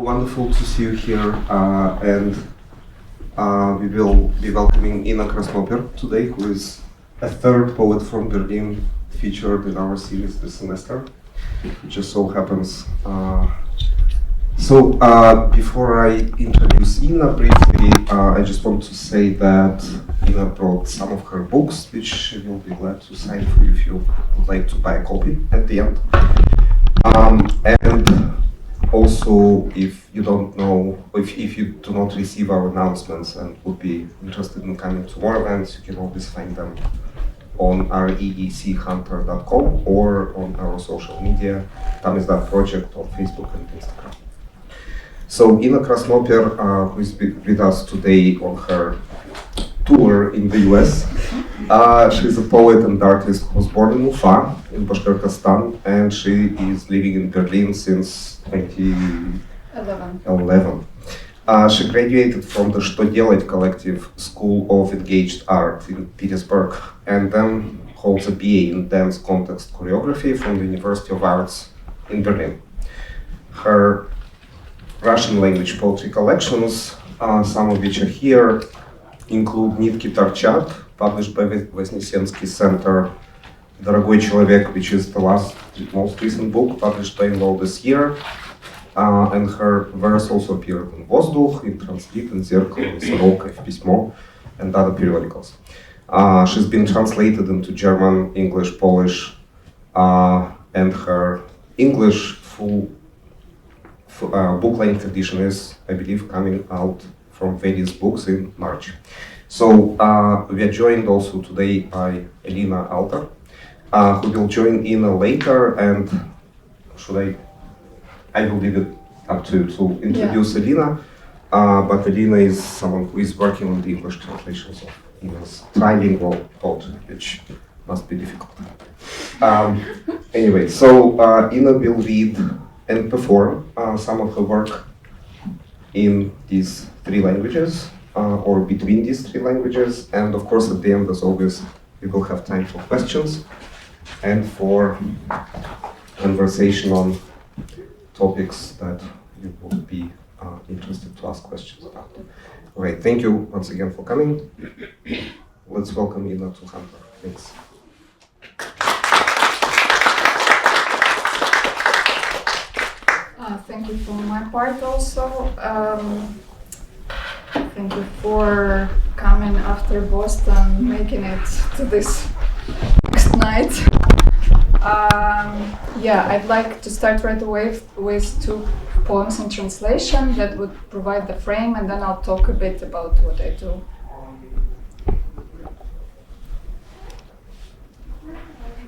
Wonderful to see you here, and we will be welcoming Inna Krasnoper today, who is a third poet from Berlin featured in our series this semester. It just so happens. Before I introduce Inna briefly, I just want to say that Inna brought some of her books, which she will be glad to sign for you if you would like to buy a copy at the end. And also, if you don't know, if you do not receive our announcements and would be interested in coming to more events, you can always find them on reeechunter.com or on our social media, Tamizdat on Facebook and Instagram. So Inna Krasnoper, who is with us today on her tour in the US, she's a poet and artist who was born in Ufa, in Bashqortostan, and she is living in Berlin since 2011. She graduated from the Chto collective School of Engaged Art in Petersburg, and then holds a BA in dance context choreography from the University of Arts in Berlin. Her Russian language poetry collections, some of which are here, include Nitki, торчат, published by Voznesensky Center, Дорогой, человек, which is the most recent book published by Inno this year, and her verse also appeared in Vozdukh, in Translit, in Zerkalo, Nosorog, F-pis'mo, and other periodicals. She's been translated into German, English, Polish, and her English full book-length edition is, I believe, coming out from Veliz Books in March. So we are joined also today by Elina Alter, who will join Inna later, and I will leave it up to you to introduce Elina, but Elina is someone who is working on the English translations of Inna's Translingual poetry, which must be difficult. Anyway, so Inna will read and perform some of her work in these three languages, or between these three languages, and of course at the end, as always, we will have time for questions and for conversation on topics that you would be interested to ask questions about. All right, thank you once again for coming. Let's welcome Inna to Hunter. Thanks. Thank you for my part also. Thank you for coming after Boston, making it to this next night. I'd like to start right away with two poems in translation that would provide the frame, and then I'll talk a bit about what I do.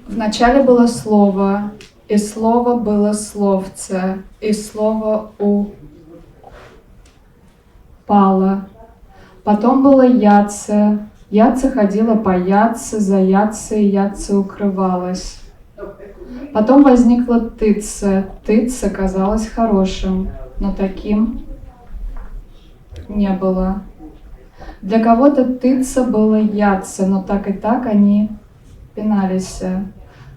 Вначале было слово, и слово было словце, и слово упало. Потом было яце, яце ходила по яце, за яце, яце укрывалась. Потом возникла тыце, тыце казалось хорошим, но таким не было. Для кого-то тыце было яце, но так и так они пинались.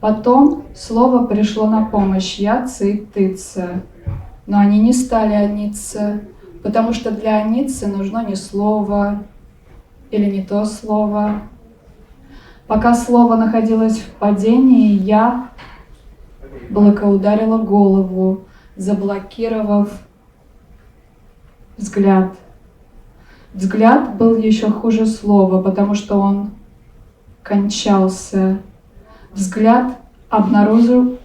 Потом слово пришло на помощь яце и тыце, но они не стали аниться, потому что для аницы нужно не слово или не то слово. Пока слово находилось в падении, я ударила голову, заблокировав взгляд. Взгляд был еще хуже слова, потому что он кончался. Взгляд обнаруживал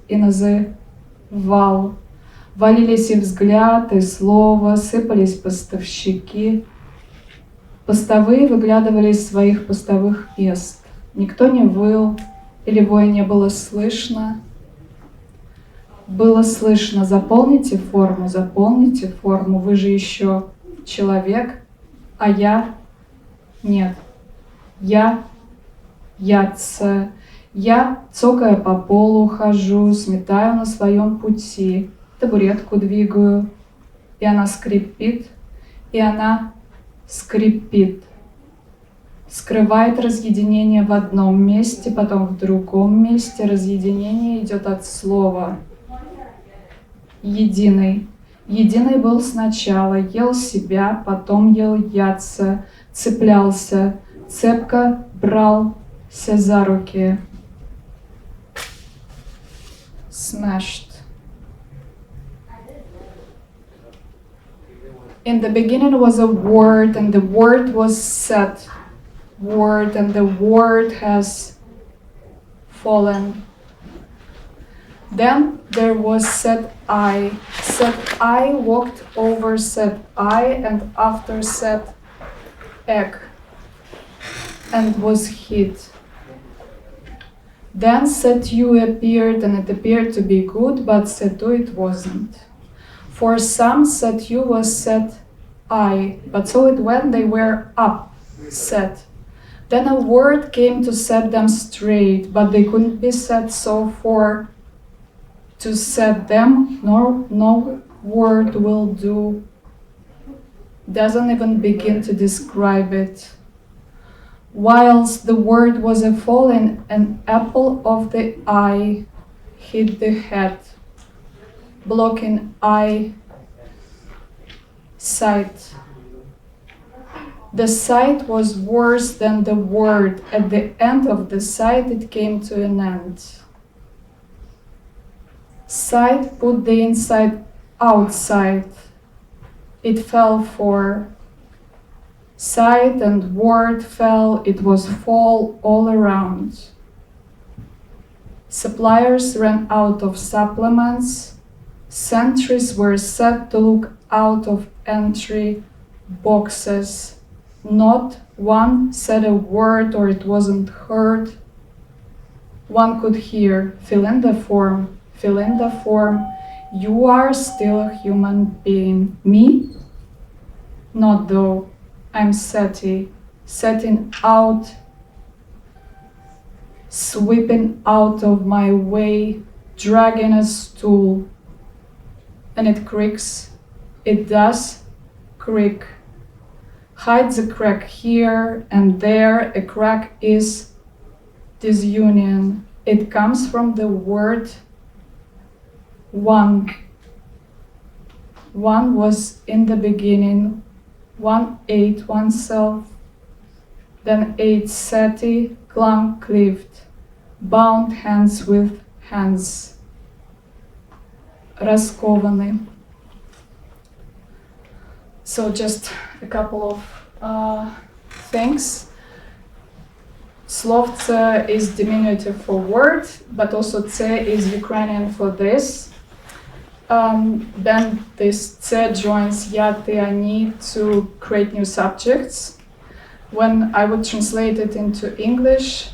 и называл. Валились и взгляд, и слово, сыпались поставщики. Постовые выглядывали из своих постовых мест. Никто не выл, или воя не было слышно. Было слышно: заполните форму, вы же еще человек, а я нет. Я, цокая по полу, хожу, сметаю на своем пути, табуретку двигаю, и она скрипит, скрывает разъединение в одном месте, потом в другом месте. Разъединение идет от слова. единый. Единый был сначала, ел себя, потом ел яйца, цеплялся, цепко брался за руки. Smashed. In the beginning was a word, and the word was said. Word, and the word has fallen. Then there was said I. Said I walked over said I, and after said egg, and was hid. Then said you appeared, and it appeared to be good, but said to it wasn't. For some said you was said I, but so it went, they were up, said. Then a word came to set them straight, but they couldn't be set, so for to set them, no word will do. Doesn't even begin to describe it. Whilst the word was a falling, an apple of the eye hit the head, blocking eye sight. The sight was worse than the word. At the end of the sight it came to an end. Sight put the inside outside. It fell for sight, and word fell, it was fall all around. Suppliers ran out of supplements. Sentries were set to look out of entry boxes. Not one said a word, or it wasn't heard. One could hear, fill in the form, fill in the form. You are still a human being. Me? Not though. I'm setting out, sweeping out of my way, dragging a stool. And it creaks. It does creak. Hides a crack here and there. A crack is disunion. It comes from the word one. One was in the beginning. One ate oneself. Then ate sati, clung, cleaved, bound hands with hands. Раскованный. So just a couple of things. Slovce is diminutive for word, but also tse is Ukrainian for this. Then this tse joins ya, ty, ani to create new subjects. When I would translate it into English,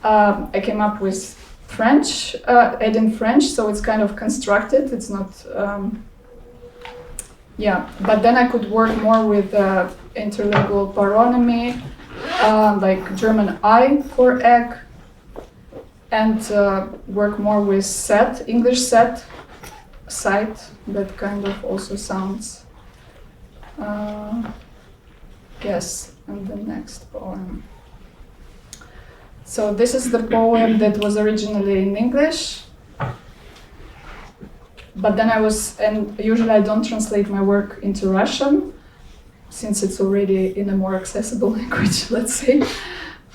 I came up with French, adding French, so it's kind of constructed. It's not, but then I could work more with interlingual paronymy, like German I for egg, and work more with set, English set, site, that kind of also sounds. Yes, and the next poem. So this is the poem that was originally in English, but then and usually I don't translate my work into Russian, since it's already in a more accessible language, let's say.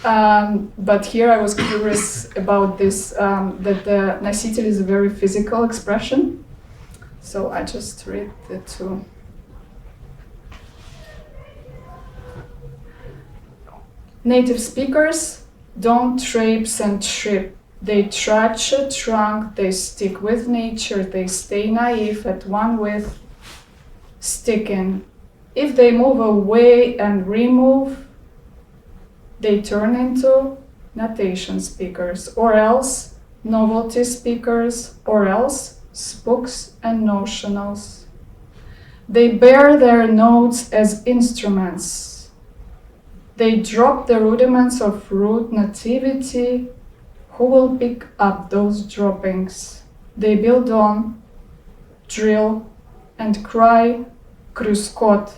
But here I was curious about this, that the носитель is a very physical expression. So I just read the two. Native speakers don't traipse and trip. They trudge a trunk, they stick with nature, they stay naive at one with sticking. If they move away and remove, they turn into notation speakers, or else novelty speakers, or else spooks and notionals. They bear their notes as instruments. They drop the rudiments of rude nativity. Who will pick up those droppings? They build on, drill, and cry, kruskot,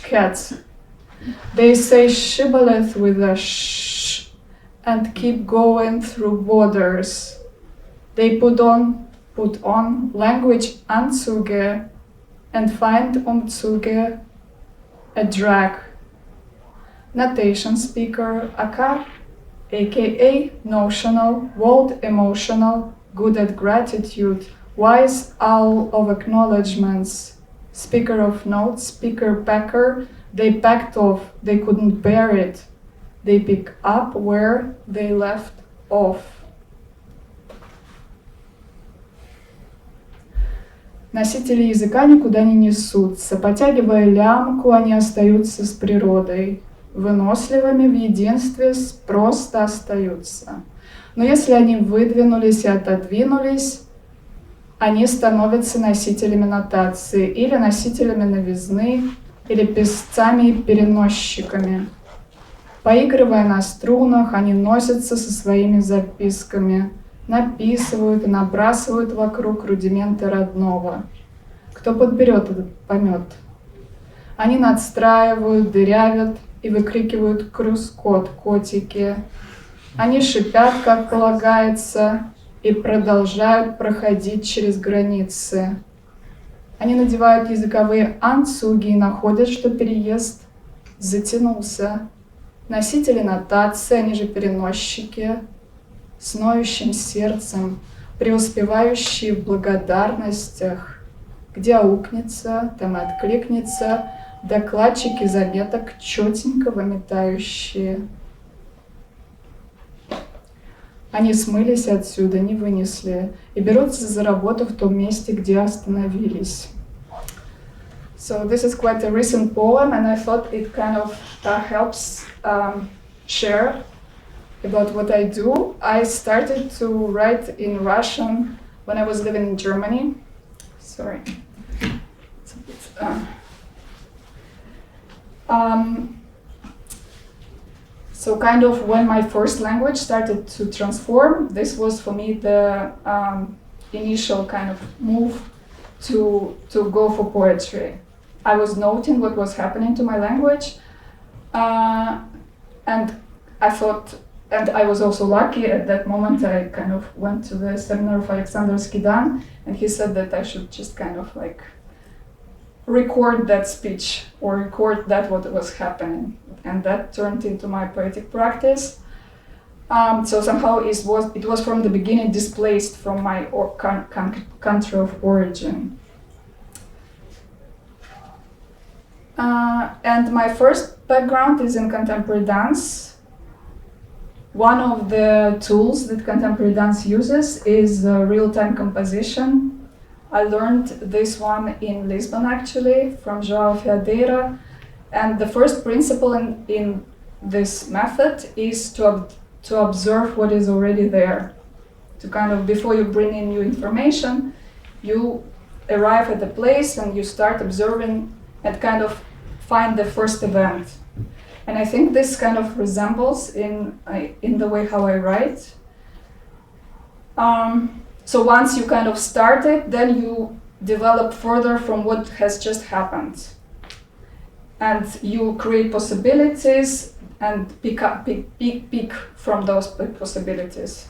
cats. They say shibboleth with a shh and keep going through borders. They put on put on language Anzüge and find Umzüge a drag. Notation speaker aka notional, world emotional, good at gratitude, wise owl of acknowledgements, speaker of notes, speaker packer, they packed off, they couldn't bear it, they pick up where they left off. Носители языка никуда не несутся, потягивая лямку, они остаются с природой. Выносливыми в единстве просто остаются. Но если они выдвинулись и отодвинулись, они становятся носителями нотации, или носителями новизны, или песцами и переносчиками. Поигрывая на струнах, они носятся со своими записками, написывают и набрасывают вокруг рудименты родного. Кто подберет этот помет? Они надстраивают, дырявят и выкрикивают крюс-кот, котики. Они шипят, как полагается, и продолжают проходить через границы. Они надевают языковые анцуги и находят, что переезд затянулся. Носители нотации, они же переносчики, с ноющим сердцем, преуспевающие в благодарностях, где аукнется, там и откликнется, докладчики заметок четенько выметающие. Они смылись отсюда, не вынесли, и берутся за работу в том месте, где остановились. So this is quite a recent poem, and I thought it kind of helps share about what I do. I started to write in Russian when I was living in Germany. Sorry. It's a bit, so kind of when my first language started to transform, this was for me the initial kind of move to go for poetry. I was noting what was happening to my language, and I thought, and I was also lucky at that moment. I kind of went to the seminar of Alexander Skidan, and he said that I should just kind of like record that speech or record that what was happening, and that turned into my poetic practice. So somehow it was from the beginning displaced from my country of origin. And my first background is in contemporary dance. One of the tools that contemporary dance uses is real-time composition. I learned this one in Lisbon, actually, from João Fiadeira. And the first principle in this method is to observe what is already there. To kind of, before you bring in new information, you arrive at a place and you start observing and kind of find the first event. And I think this kind of resembles in the way how I write. So once you kind of start it, then you develop further from what has just happened. And you create possibilities and pick from those possibilities.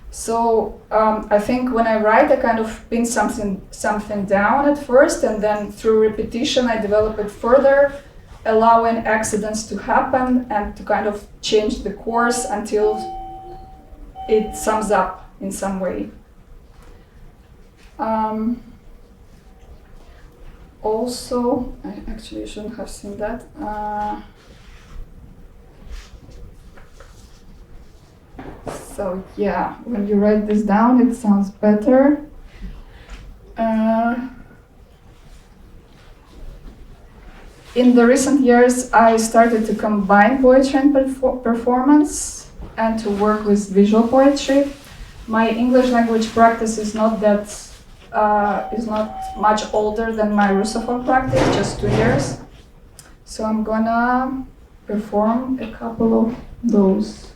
So I think when I write, I kind of pin something down at first, and then through repetition, I develop it further, allowing accidents to happen and to kind of change the course until it sums up in some way. Also, I actually shouldn't have seen that. So yeah, when you write this down, it sounds better. In the recent years, I started to combine poetry and performance and to work with visual poetry. My English language practice is not much older than my Russophone practice, just 2 years. So I'm gonna perform a couple of those.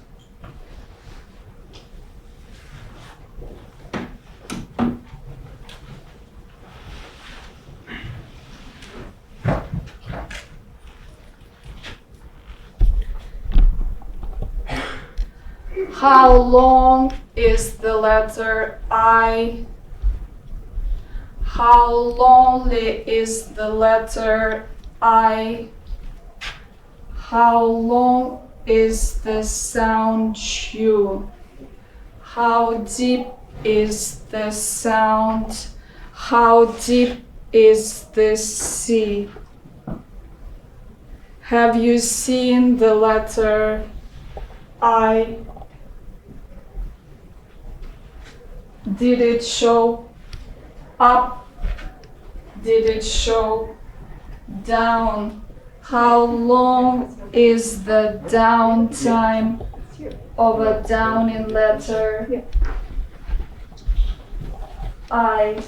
How long is the letter I? How lonely is the letter I? How long is the sound U? How deep is the sound? How deep is the sea? Have you seen the letter I? Did it show up? Did it show down? How long is the downtime of a downing letter I?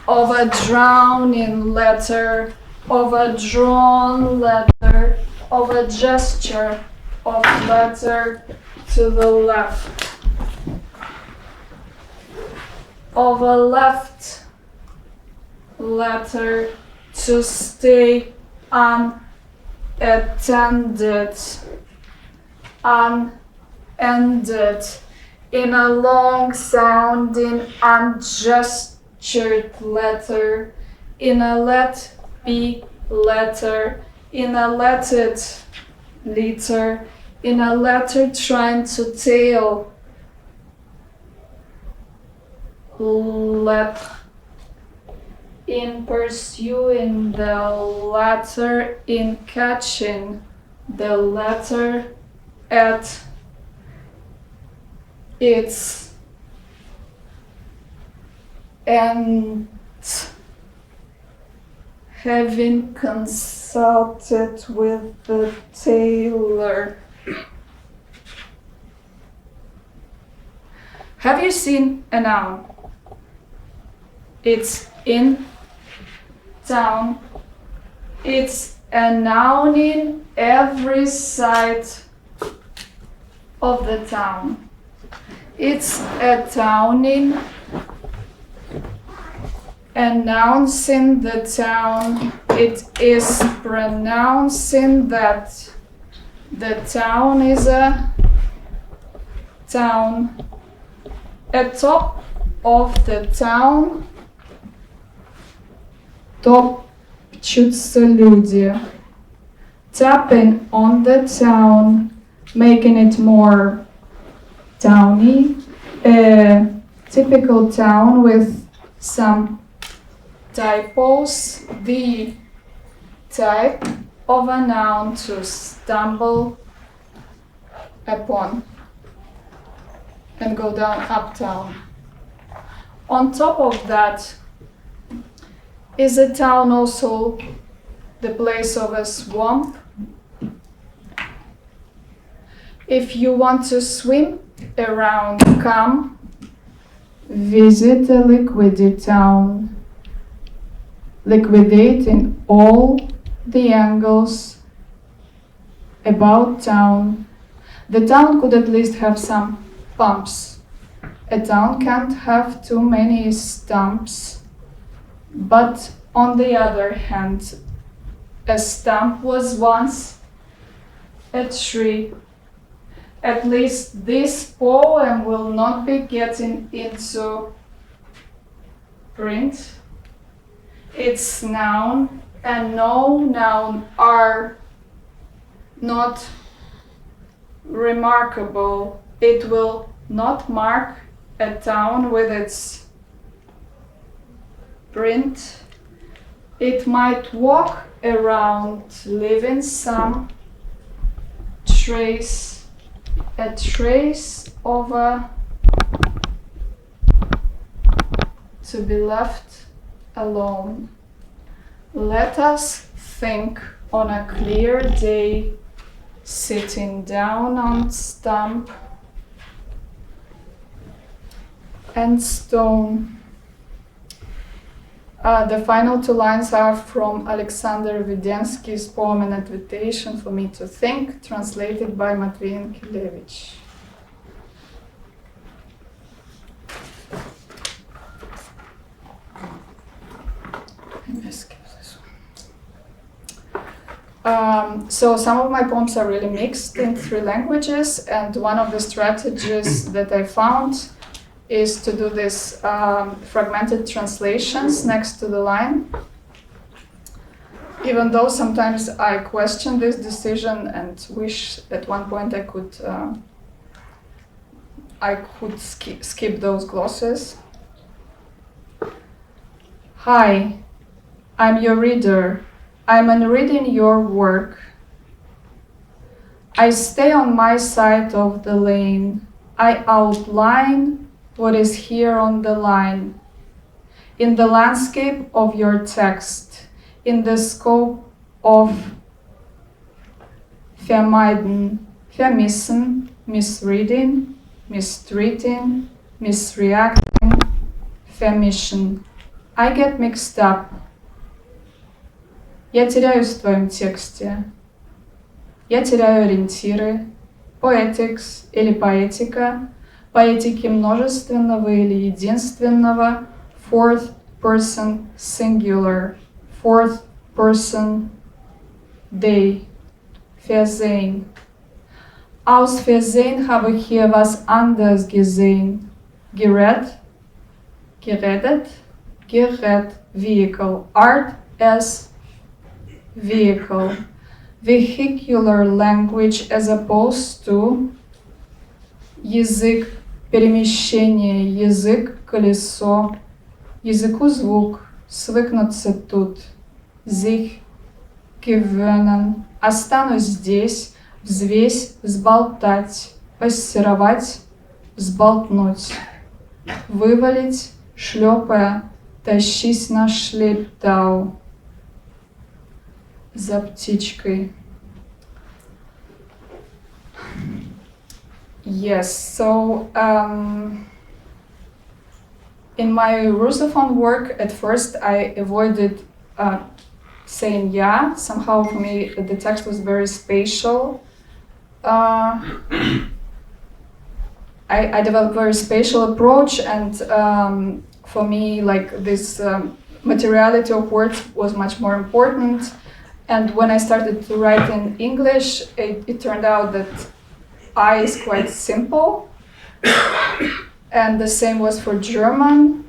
Of a drowning letter, of a drawn letter, of a gesture of letter to the left, of a left letter to stay unattended, unended, in a long sounding ungestured letter, in a let be letter, in a let it letter, in a letter trying to tell let, in pursuing the letter, in catching the letter at its end, having consulted with the tailor. Have you seen a noun? It's in town. It's a noun in every side of the town. It's a town in announcing the town. It is pronouncing that the town is a town. Atop of the town топчутся люди. Tapping on the town, making it more towny. A typical town with some typos. The type of a noun to stumble upon and go down uptown. On top of that, is a town also the place of a swamp? If you want to swim around, come visit a liquid town. Liquidate in all the angles about town. The town could at least have some pumps. A town can't have too many stumps. But on the other hand, a stump was once a tree. At least this poem will not be getting into print. Its noun and no noun are not remarkable. It will not mark a town with its print. It might walk around, leaving some trace, a trace of a to be left alone. Let us think on a clear day, sitting down on stump and stone. The final two lines are from Alexander Vedensky's poem An Invitation for Me to Think, translated by Matvey Yankelevich. So some of my poems are really mixed in 3 languages, and one of the strategies that I found is to do this fragmented translations next to the line. Even though sometimes I question this decision and wish at one point I could skip those glosses. Hi, I'm your reader. I'm reading your work. I stay on my side of the lane. I outline what is here on the line. In the landscape of your text, in the scope of vermeiden, vermissen, misreading, mistreating, misreacting, vermischen. I get mixed up. Я теряюсь в твоем тексте. Я теряю ориентиры. Poetics или поэтика. Поэтики множественного или единственного. Fourth person singular. Fourth person they. Versehen. Aus Versehen habe ich hier was anderes gesehen. Geredet. Vehicle. Art as vehicle. Vehicular language as opposed to язык перемещения, язык колесо, языку звук, свыкнуться тут, sich gewöhnen, останусь здесь, взвесь, взболтать, пассеровать, взболтнуть, вывалить, шлепая, тащись на шлептау. За птичкой. Yes, so in my Russophone work, at first I avoided saying yeah. Somehow for me the text was very spatial. I developed a very spatial approach, and for me, like this materiality of words was much more important. And when I started to write in English, it turned out that I is quite simple. And the same was for German.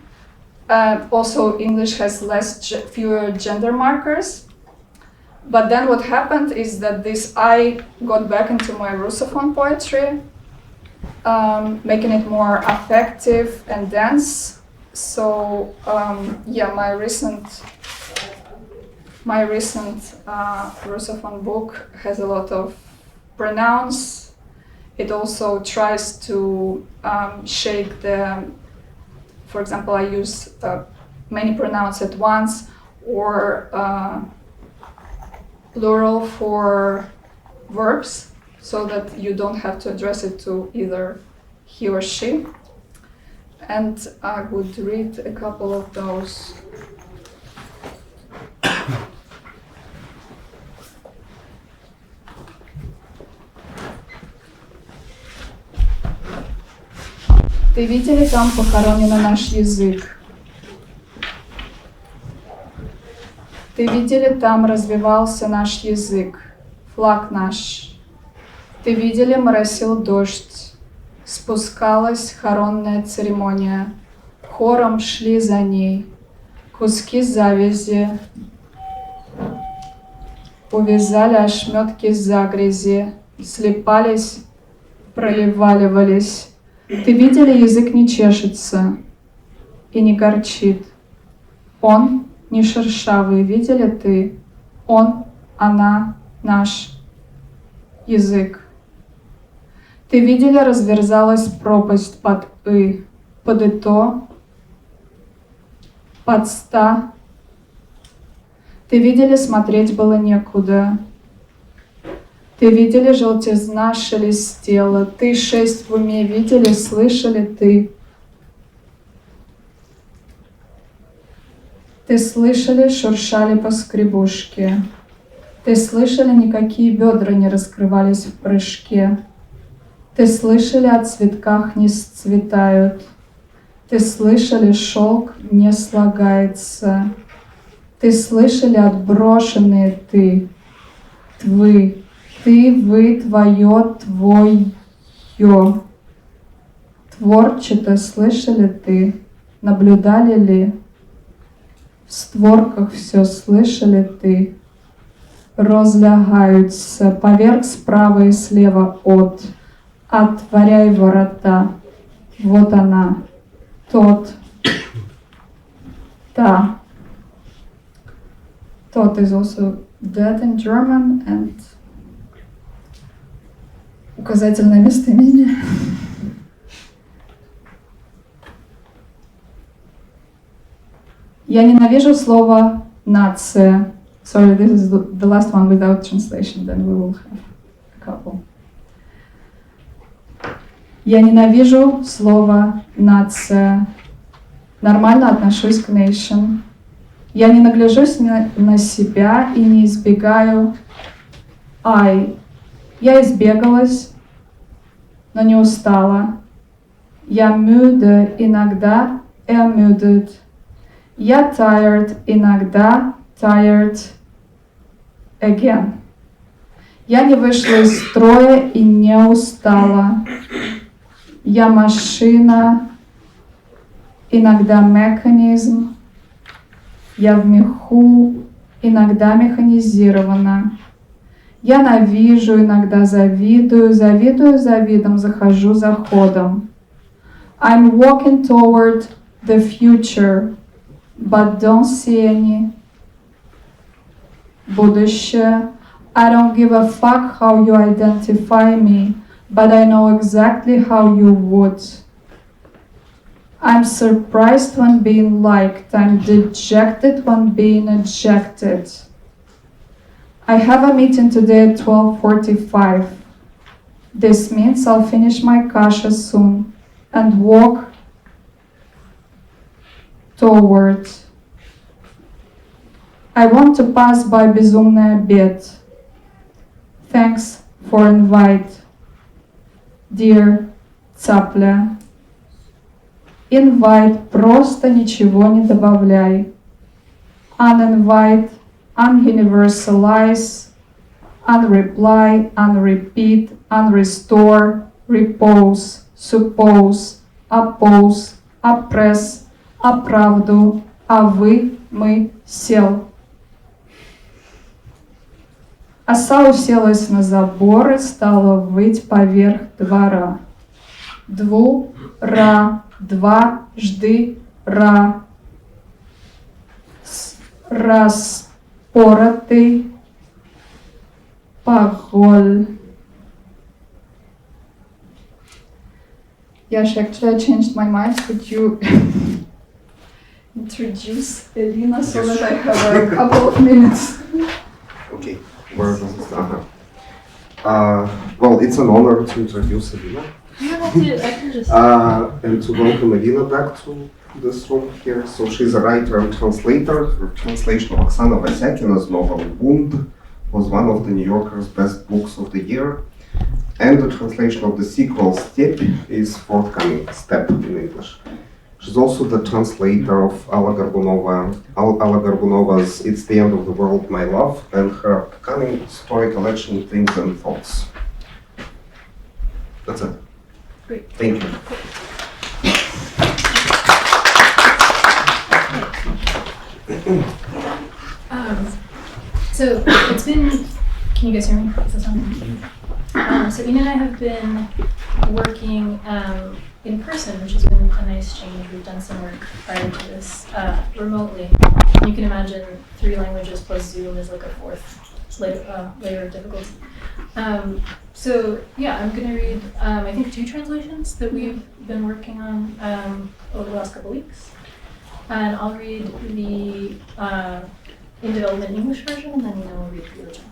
Also, English has fewer gender markers. But then what happened is that this I got back into my Russophone poetry, making it more affective and dense. So yeah, my recent Russophone book has a lot of pronouns. It also tries to shake the, for example, I use many pronouns at once, or plural for verbs, so that you don't have to address it to either he or she. And I would read a couple of those. Ты видели, там похоронен наш язык. Ты видели, там развивался наш язык, флаг наш. Ты видели, моросил дождь, спускалась хоронная церемония. Хором шли за ней куски завязи, увязали ошметки загрязи, слипались, проливаливались. Ты видели, язык не чешется и не горчит. Он не шершавый, видели ты? Он, она, наш язык. Ты видели, разверзалась пропасть под «ы», под «ито», под «ста». Ты видели, смотреть было некуда. Ты видели, желтизна шелестела. Ты 6 в уме видели, слышали ты. Ты слышали, шуршали по скребушке. Ты слышали, никакие бедра не раскрывались в прыжке. Ты слышали, о цветках не сцветают. Ты слышали, шелк не слагается. Ты слышали, отброшенные ты. твы, ты, вы, твое, твое. Творчато слышали ты, наблюдали ли? В створках все слышали ты. Розлягаются поверх справа и слева от. Отворяй ворота. Вот она. Тот. Та. Тот is also that in German and указательное местоимение. Я ненавижу слово «нация». Sorry, this is the last one without translation, then we will have a couple. Я ненавижу слово «нация». Нормально отношусь к nation. Я не нагляжусь на себя и не избегаю I. Я избегалась, но не устала. Я müde, иногда ermüdet. Я tired, иногда tired again. Я не вышла из строя и не устала. Я машина, иногда механизм. Я в меху, иногда механизирована. Я навижу, иногда завидую, завидую завидом, захожу за ходом. I'm walking toward the future, but don't see any. Будущее. I don't give a fuck how you identify me, but I know exactly how you would. I'm surprised when being liked. I'm dejected when being ejected. I have a meeting today at 12:45. This means I'll finish my kasha soon and walk toward. I want to pass by безумный обед. Thanks for invite, dear цапля. Invite, просто ничего не добавляй. Uninvite, ununiversalize, unreply, unrepeat, unrestore, repose, suppose, oppose, oppress, оправду, а вы, мы, сел. Оса уселась на забор и стала выть поверх двора. Дву-ра, два, жды, ра. Распоротый поголь. Yash, actually I changed my mind. Could you introduce Elina so that I have a couple of minutes? Okay, where does it start? Well, it's an honor to introduce Elina. You don't have to, I can just... And to welcome Elina back to this room here. So she's a writer and translator. Her translation of Oksana Vasyakina's novel Bund was one of the New Yorker's best books of the year. And the translation of the sequel Step is forthcoming, Step in English. She's also the translator of Alla Garbunova's It's the End of the World, My Love, and her upcoming story collection Things and Thoughts. That's it. Great. Thank you. So it's been, can you guys hear me? Is this on? So Inna and I have been working in person, which has been a nice change. We've done some work prior to this remotely. And you can imagine 3 languages plus Zoom is like a 4th layer of difficulty. So yeah, I'm going to read, I think 2 translations that we've been working on over the last couple weeks. And I'll read the in development English version, and then we'll read the original.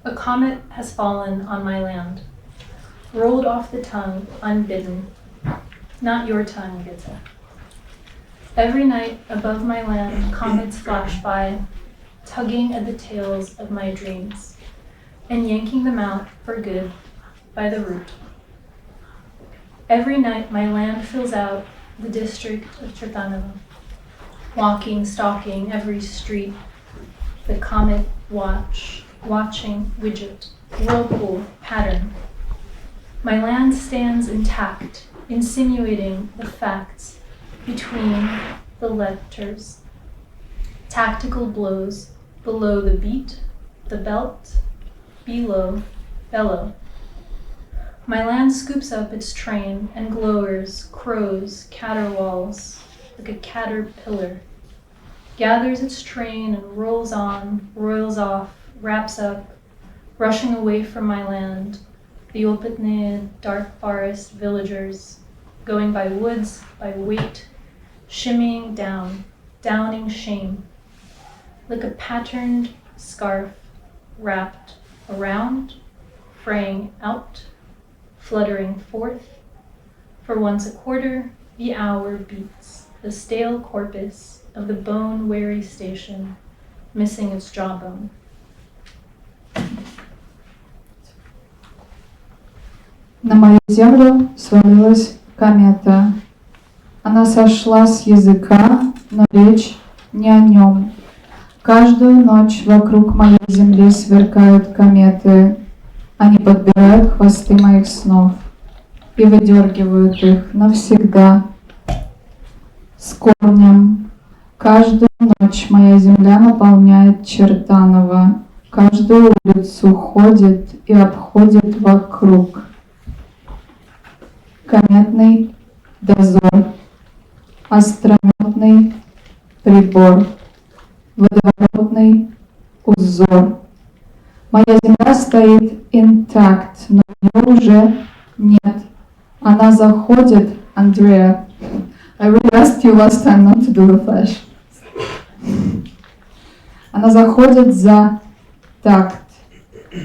A comet has fallen on my land, rolled off the tongue, unbidden. Not your tongue, Gitta. Every night above my land, comets flash by, tugging at the tails of my dreams, and yanking them out for good by the root. Every night my land fills out the district of Chertanovo, walking, stalking every street, the comet watching widget, whirlpool pattern. My land stands intact, insinuating the facts between the letters. Tactical blows below the beat, the belt, below, bellow. My land scoops up its train and glowers, crows, caterwauls, like a caterpillar. Gathers its train and rolls on, roils off, wraps up, rushing away from my land, the Opitne dark forest villagers, going by woods, by weight, shimmying down, downing shame, like a patterned scarf wrapped around, fraying out, fluttering forth. For once a quarter, the hour beats, the stale corpus of the bone-weary station, missing its jawbone. На мою землю свалилась комета. Она сошла с языка, но речь не о нем. Каждую ночь вокруг моей земли сверкают кометы. Они подбирают хвосты моих снов и выдергивают их навсегда с корнем. Каждую ночь моя земля наполняет Чертаново. Каждую улицу ходит и обходит вокруг. Кометный дозор, острометный прибор, водоворотный узор. Моя земля стоит интакт, но ее уже нет. Она заходит, Andrea. I really asked you last time not to do the flash. Она заходит за такт.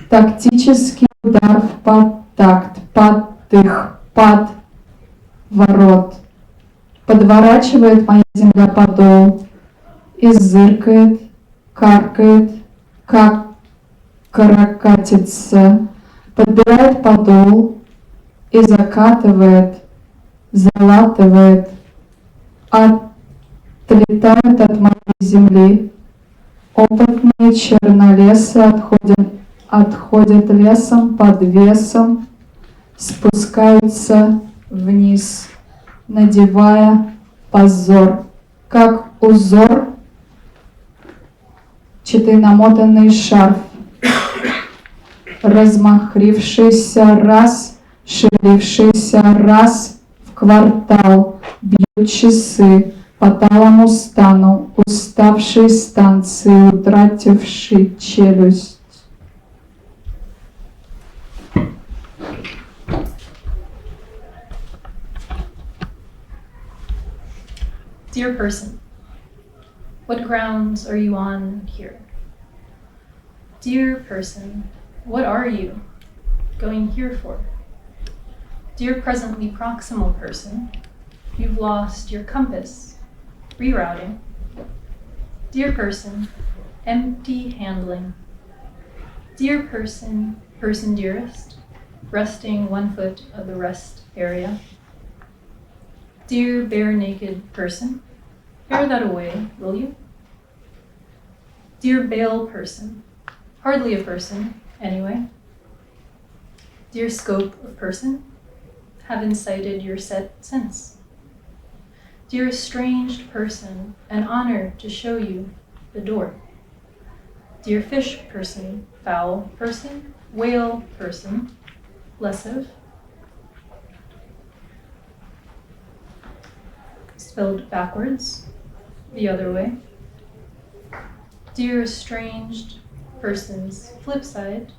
Тактический удар в подтакт, поддых, подворот. Подворачивает моя земля подол и зыркает, каркает, как каракатица, подбирает подол и закатывает, залатывает, отлетает от моей земли. Опытные чернолесы отходят лесом под весом, спускаются вниз, надевая позор, как узор, чей-то намотанный шарф, размахрившийся раз, шевелившийся раз в квартал, бьют часы по талому стану, уставший станции, утративший челюсть. Dear person, what grounds are you on here? Dear person, what are you going here for? Dear presently proximal person, you've lost your compass, rerouting. Dear person, empty handling. Dear person, person dearest, resting 1 foot of the rest area. Dear bare naked person, bear that away, will you? Dear bale person, hardly a person, anyway. Dear scope of person, have incited your set sense. Dear estranged person, an honor to show you the door. Dear fish person, fowl person, whale person, less of. Spelled backwards, the other way. Dear estranged person's flip side,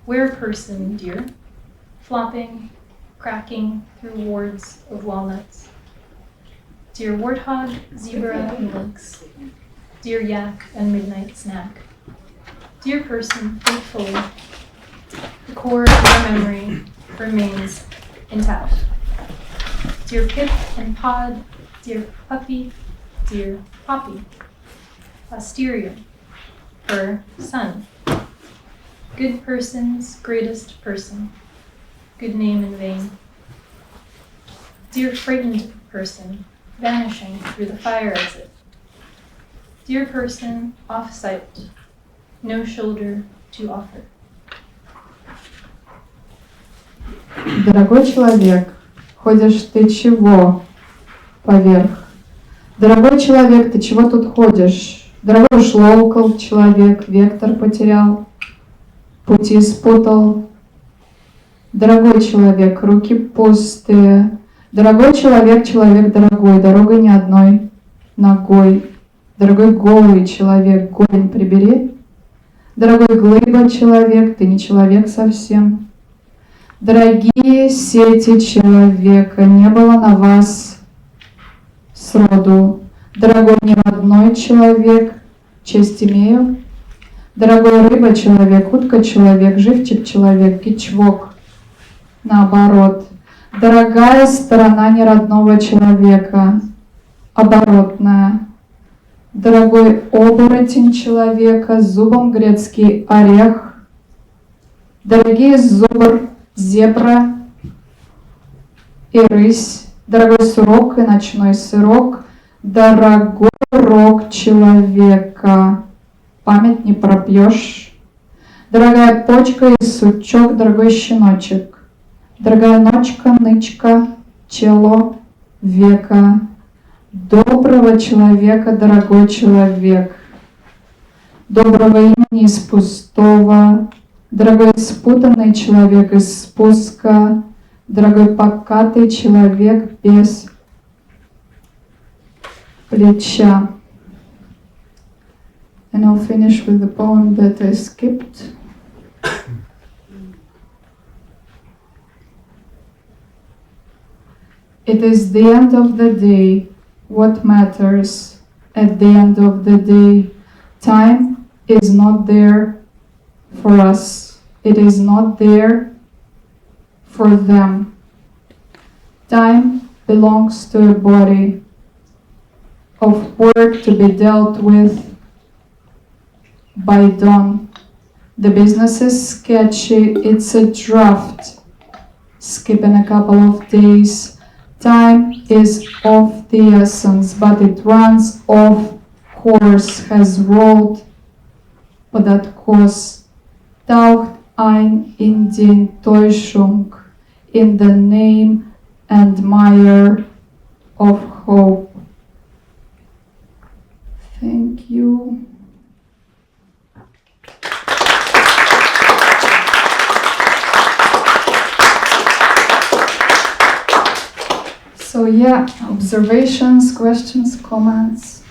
where person, dear, flopping, cracking through wards of walnuts. Dear warthog, zebra, and lynx. Dear yak and midnight snack. Dear person, faithfully, the core of your memory remains intact. Dear pip and pod, dear puppy, dear poppy. Posterior, her son. Good person's greatest person. Good name in vain. Dear frightened person, vanishing through the fire exit. Dear person, off-site, no shoulder to offer. Дорогой человек, ходишь ты чего поверх? Дорогой человек, ты чего тут ходишь? Дорогой уж local человек, вектор потерял, пути спутал. Дорогой человек, руки пустые. Дорогой человек, человек дорогой, дорогой ни одной ногой. Дорогой голый человек, голень прибери. Дорогой глыба человек, ты не человек совсем. Дорогие сети человека, не было на вас сроду. Дорогой не родной человек, честь имею. Дорогой рыба человек, утка человек, живчик человек, кичвок. Наоборот. Дорогая сторона неродного человека, оборотная. Дорогой оборотень человека, зубом грецкий орех. Дорогие зубр, зебра и рысь. Дорогой сурок и ночной сырок. Дорогой рог человека, память не пропьешь. Дорогая почка и сучок, дорогой щеночек. Дорогая ночка, нычка, чело века. Доброго человека, дорогой человек. Доброго имени из пустого. Дорогой спутанный человек из спуска. Дорогой покатый человек без плеча. And I'll finish with the poem that I skipped. It is the end of the day. What matters at the end of the day? Time is not there for us. It is not there for them. Time belongs to a body of work to be dealt with by dawn. The business is sketchy, it's a draft. Skipping a couple of days. Time is of the essence, but it runs off course, has rolled, but that course taucht ein in die Täuschung, in the name and mire of hope. Thank you. So yeah, observations, questions, comments.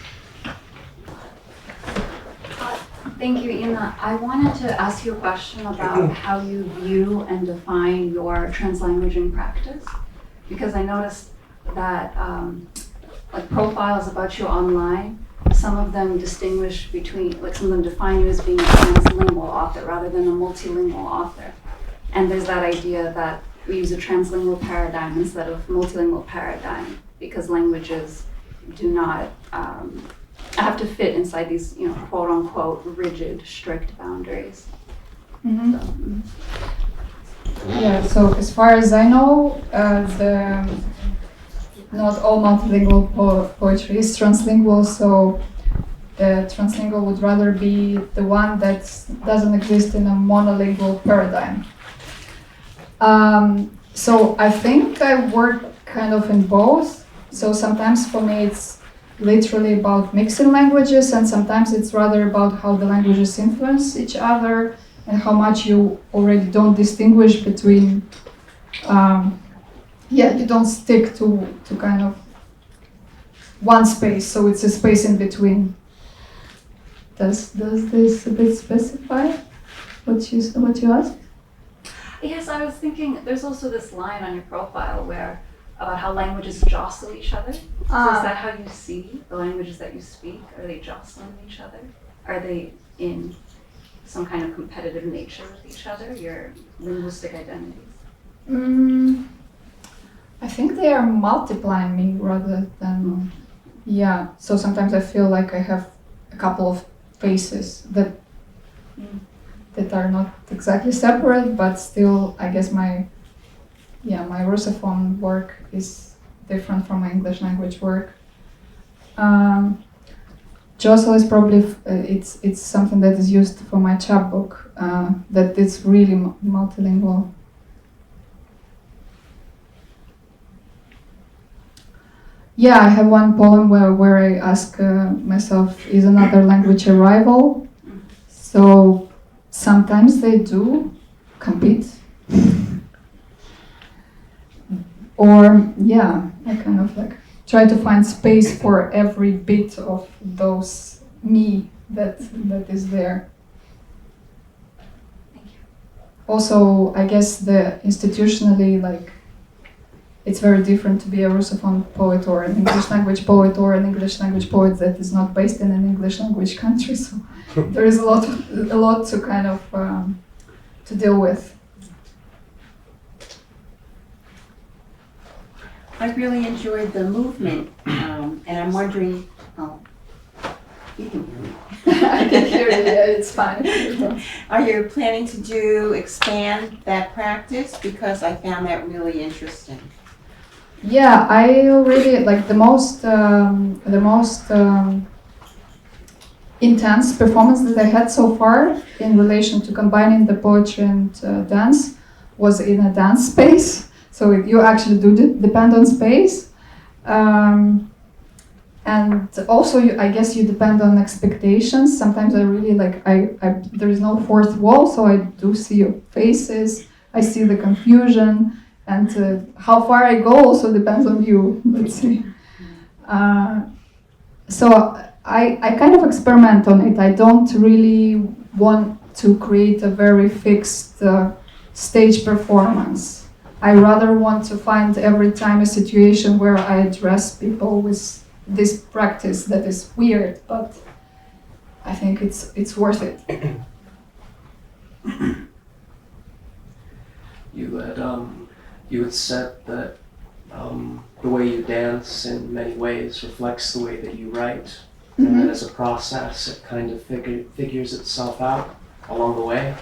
Thank you, Inna. I wanted to ask you a question about how you view and define your translanguaging practice, because I noticed that like profiles about you online, some of them distinguish between, like some of them define you as being a translingual author rather than a multilingual author. And there's that idea that we use a translingual paradigm instead of multilingual paradigm because languages do not have to fit inside these, you know, quote unquote rigid, strict boundaries. Mm-hmm. Yeah, so as far as I know, not all multilingual poetry is translingual, so the translingual would rather be the one that doesn't exist in a monolingual paradigm. So I think I work kind of in both. So sometimes for me it's literally about mixing languages, and sometimes it's rather about how the languages influence each other and how much you already don't distinguish between, you don't stick to kind of one space, so it's a space in between. Does this a bit specify what you asked? Yes, I was thinking there's also this line on your profile where about how languages jostle each other. So is that how you see the languages that you speak? Are they jostling each other? Are they in some kind of competitive nature with each other, your linguistic identities? I think they are multiplying me rather than, so sometimes I feel like I have a couple of faces that are not exactly separate, but still, I guess my Russophone work is different from my English language work. Josel is probably it's something that is used for my chapbook. That it's really multilingual. Yeah, I have one poem where I ask myself, is another language a rival? So sometimes they do compete. Or, yeah, I kind of like try to find space for every bit of those me that is there. Thank you. Also, I guess institutionally, like, it's very different to be a Russophone poet or an English language poet or an English language poet that is not based in an English language country. So there is a lot to kind of to deal with. I really enjoyed the movement, and I'm wondering, you can hear me. I can hear it. Yeah, it's fine. Are you planning to expand that practice? Because I found that really interesting. Yeah, I already like the most intense performance that I had so far in relation to combining the poetry and dance was in a dance space. So you actually do depend on space, and also I guess you depend on expectations. Sometimes I really like there is no fourth wall, so I do see your faces. I see the confusion. And how far I go also depends on you, let's say. So I kind of experiment on it. I don't really want to create a very fixed stage performance. I rather want to find every time a situation where I address people with this practice that is weird, but I think it's worth it. You had said that the way you dance in many ways reflects the way that you write, and that as a process it kind of figures itself out along the way.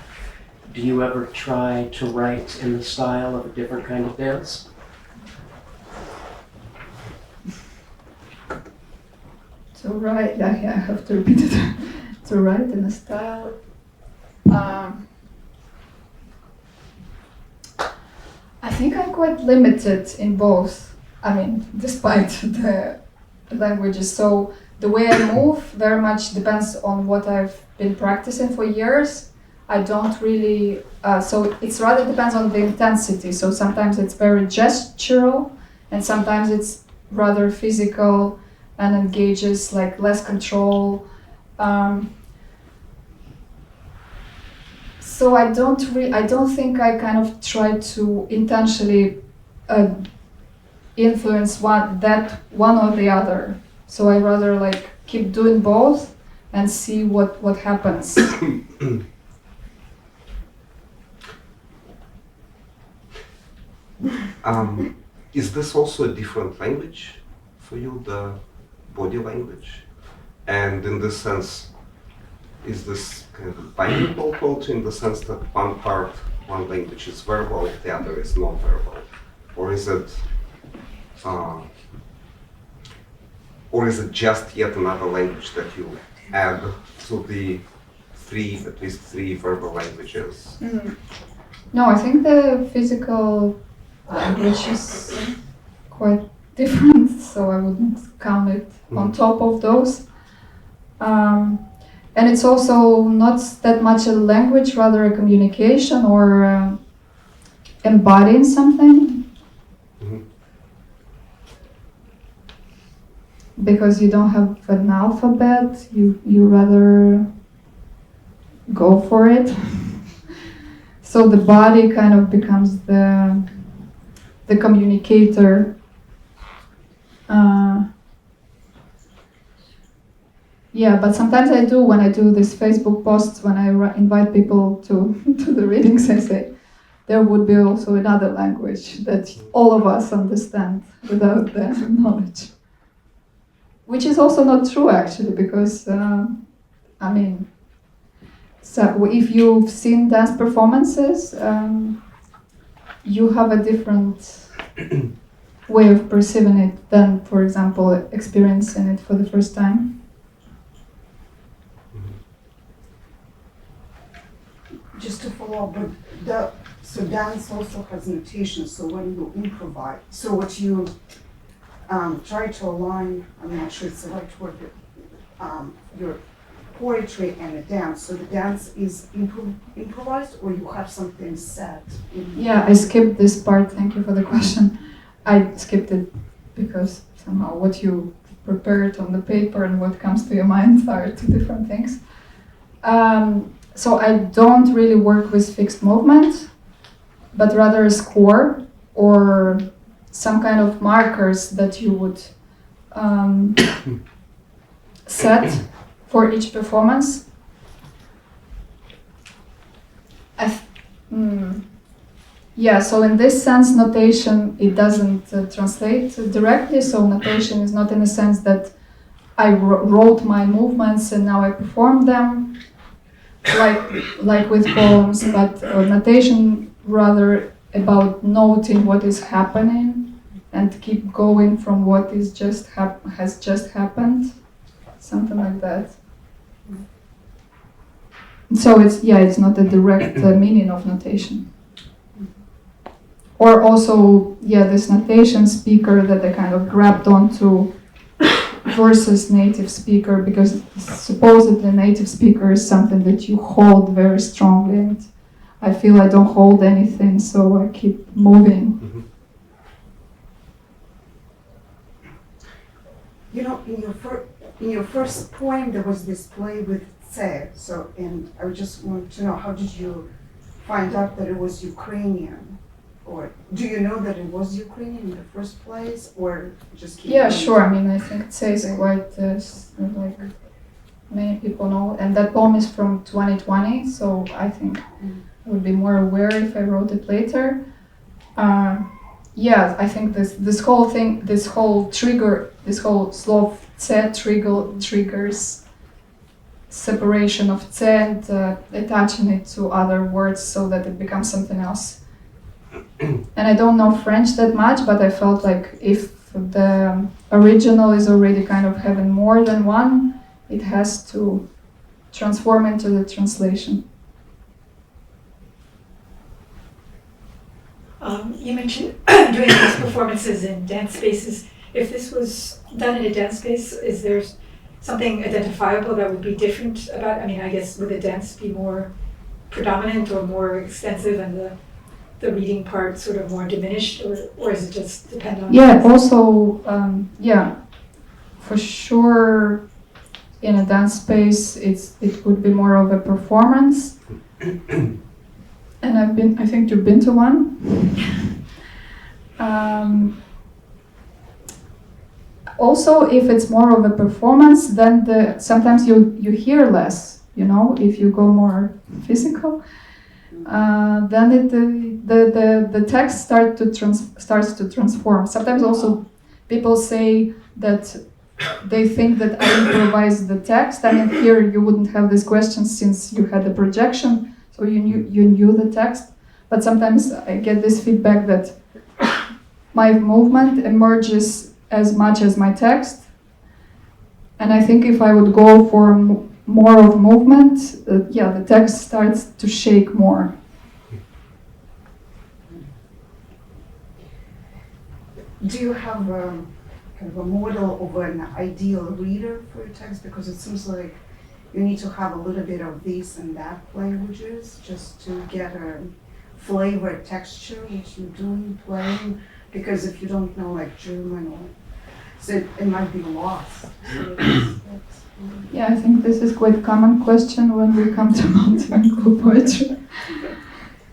Do you ever try to write in the style of a different kind of dance? To write, I have to repeat it. To write in a style. I think I'm quite limited in both. I mean, despite the languages. So the way I move very much depends on what I've been practicing for years. I don't really, so it's rather depends on the intensity. So sometimes it's very gestural and sometimes it's rather physical and engages like less control. So I don't think I kind of try to intentionally influence one or the other. So I rather like keep doing both and see what happens. Is this also a different language for you, the body language? And in this sense, is this kind of bilingual poetry in the sense that one language is verbal, the other is non-verbal? Or is it just yet another language that you add to the at least three verbal languages? Mm. No, I think the physical language is quite different, so I wouldn't count it on top of those. And it's also not that much a language, rather a communication or embodying something. Mm-hmm. Because you don't have an alphabet, you rather go for it. So the body kind of becomes the communicator. Yeah, but sometimes I do, when I do these Facebook posts, when I invite people to the readings, I say, there would be also another language that all of us understand without the knowledge. Which is also not true, actually, because, I mean, so if you've seen dance performances, you have a different way of perceiving it than, for example, experiencing it for the first time. just to follow up, but so dance also has notation. So when you improvise, so what you try to align, I'm not sure it's the right word, but your poetry and a dance. So the dance is improvised, or you have something set? Yeah, I skipped this part. Thank you for the question. I skipped it because somehow what you prepared on the paper and what comes to your mind are two different things. So I don't really work with fixed movement, but rather a score or some kind of markers that you would set for each performance. Yeah, so in this sense, notation, it doesn't translate directly. So notation is not in the sense that I wrote my movements and now I perform them, like with poems, but notation rather about noting what is happening and keep going from what is has just happened, something like that. So it's not a direct meaning of notation. Or also, this notation speaker that I kind of grabbed onto versus native speaker, because supposedly native speaker is something that you hold very strongly, and I feel I don't hold anything, so I keep moving. Mm-hmm. You know, in your first poem, there was this play with tse. So, and I just want to know, how did you find out that it was Ukrainian? Or do you know that it was Ukrainian in the first place, or just keep going? Sure. I mean, I think tse is quite like many people know, and that poem is from 2020. So I think I would be more aware if I wrote it later. I think this whole thing, this whole slow tse triggers separation of tse and attaching it to other words so that it becomes something else. And I don't know French that much, but I felt like if the original is already kind of having more than one, it has to transform into the translation. You mentioned doing these performances in dance spaces. If this was done in a dance space, is there something identifiable that would be different about? I mean, I guess would the dance be more predominant or more extensive, and the reading part sort of more diminished, or is it just depend on? For sure. In a dance space, it would be more of a performance. And I think you've been to one. Also, if it's more of a performance, then sometimes you hear less. You know, if you go more physical, then the text starts to transform. Sometimes also people say that they think that I improvise the text. I mean, here you wouldn't have this question since you had the projection. So you knew the text, but sometimes I get this feedback that my movement emerges as much as my text, and I think if I would go for more of movement, the text starts to shake more. Do you have kind of a model of an ideal reader for your text? Because it seems like you need to have a little bit of this and that languages just to get a flavor, texture, which you're doing, playing. Because if you don't know like German, so it might be lost. So I think this is quite a common question when we come to multilingual poetry.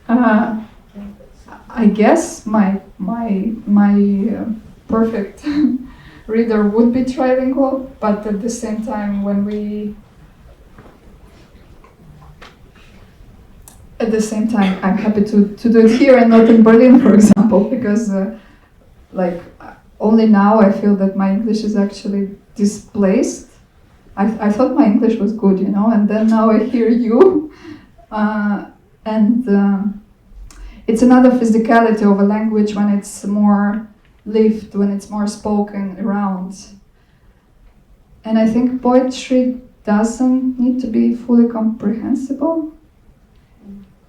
I guess my perfect reader would be trilingual, but at the same time, I'm happy to do it here and not in Berlin, for example, because only now I feel that my English is actually displaced. I thought my English was good, and then now I hear you, and it's another physicality of a language when it's more lived, when it's more spoken around. And I think poetry doesn't need to be fully comprehensible.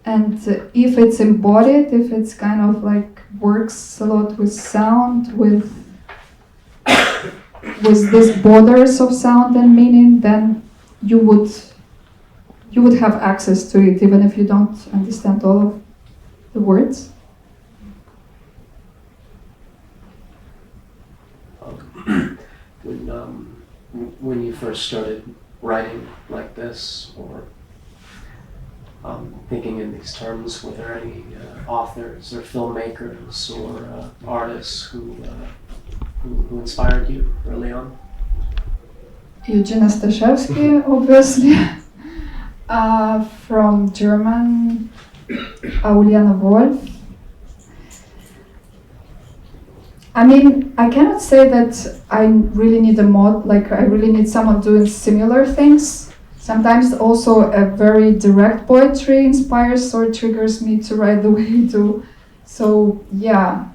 And if it's embodied, if it's kind of like works a lot with sound, with these borders of sound and meaning, then you would have access to it even if you don't understand all of the words. When you first started writing like this, or thinking in these terms, were there any authors or filmmakers or artists who inspired you early on? Eugene Stashevsky, obviously. From German, Auliana Wolf. I mean, I cannot say that I really need I really need someone doing similar things. Sometimes also a very direct poetry inspires or triggers me to write the way I do. So, yeah.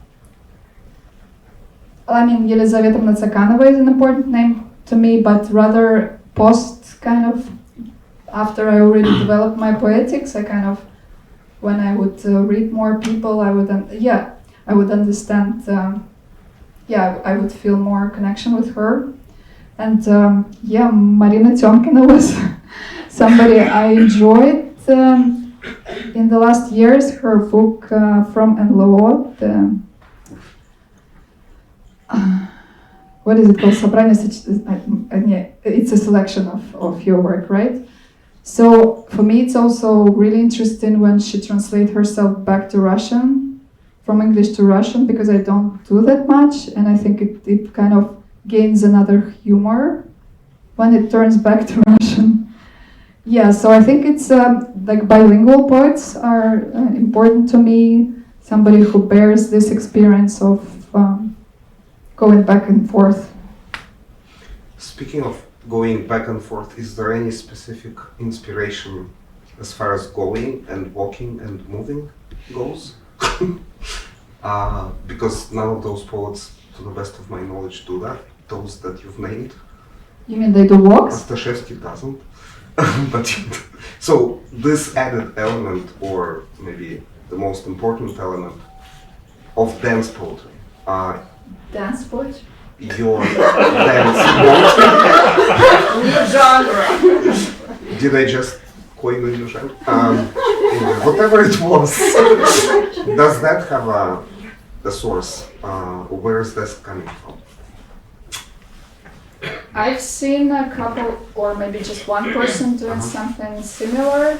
I mean, Елизавета Mnatsakanova is an important name to me, but rather after I already developed my poetics, when I would read more people, I would understand, I would feel more connection with her. And Marina Tёмкina was somebody I enjoyed in the last years. Her book from Annulet, what is it called? It's a selection of your work, right? So for me, it's also really interesting when she translates herself back to Russian, from English to Russian, because I don't do that much, and I think it kind of gains another humor when it turns back to Russian. Yeah, so I think it's like bilingual poets are important to me. Somebody who bears this experience of going back and forth. Speaking of going back and forth, is there any specific inspiration as far as going and walking and moving goes? Because none of those poets, to the best of my knowledge, do that. Those that you've named. You mean they do walks? Stashevsky doesn't. But so this added element, or maybe the most important element of dance poetry. Dance poetry? Your dance poetry. New genre. Did I just coin a new genre? Anyway, whatever it was, does that have a source? Where is this coming from? I've seen a couple, or maybe just one person doing something similar.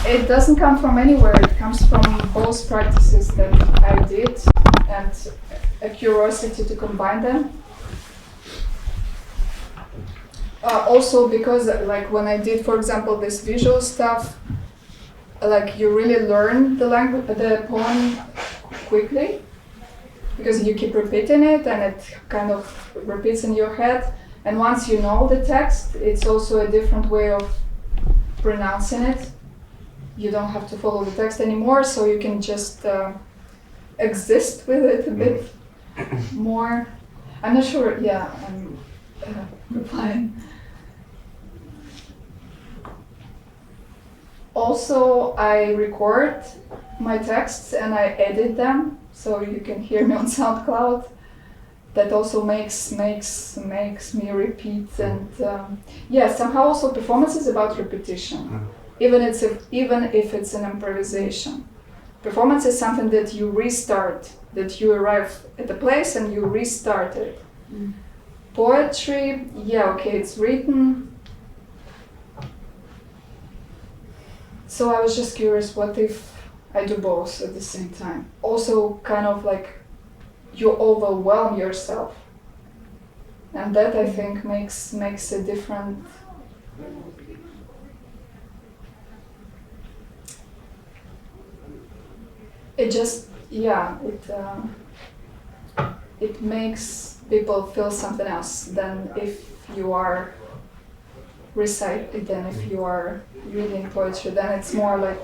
It doesn't come from anywhere. It comes from both practices that I did and a curiosity to combine them. Also because like when I did, for example, this visual stuff, like you really learn the poem quickly, because you keep repeating it and it kind of repeats in your head. And once you know the text, it's also a different way of pronouncing it. You don't have to follow the text anymore, so you can just exist with it a bit more. I'm not sure, I'm replying. Also, I record my texts and I edit them, so you can hear me on SoundCloud. That also makes me repeat, and somehow also performance is about repetition, even if it's an improvisation. Performance is something that you restart, that you arrive at a place and you restart it. Poetry, it's written. So I was just curious, what if I do both at the same time? Also kind of like you overwhelm yourself. And that I think makes a different... It just, it makes people feel something else than if you are reciting, than if you are reading poetry. Then it's more like,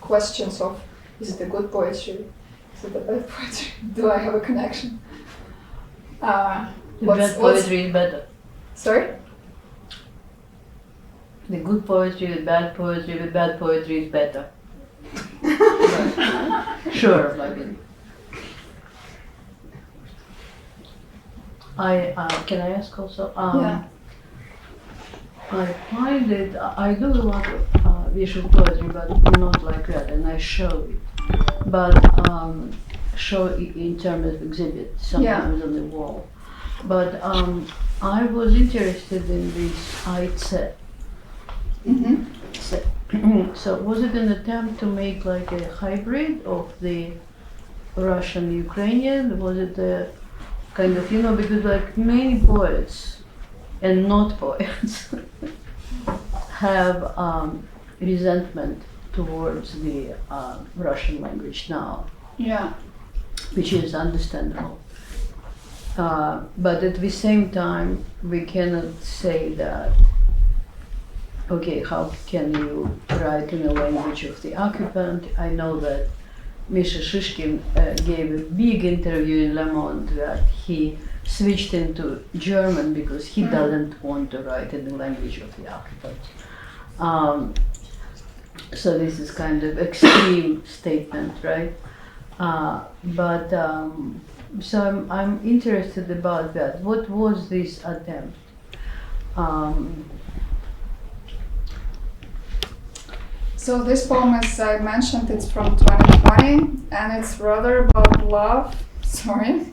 questions of, is it a good poetry? Is it a bad poetry? Do I have a connection? Bad poetry is better. Sorry? the good poetry with bad poetry is better. Sure, I mean. Can I ask also? Yeah. I find it, I do a lot of visual poetry, but not like that, and I show it. But show it in terms of exhibit, sometimes on the wall. But I was interested in this Aitse. So was it an attempt to make like a hybrid of the Russian-Ukrainian? Was it a kind of, because like many poets and not poets have resentment towards the Russian language now, Yeah. which is understandable. But at the same time, we cannot say that, okay, how can you write in the language of the occupant? I know that Misha Shishkin gave a big interview in Le Monde that he switched into German because he doesn't want to write in the language of the occupant. So this is kind of extreme statement, right? So I'm interested about that. What was this attempt? So this poem, as I mentioned, it's from 2020, and it's rather about love. Sorry.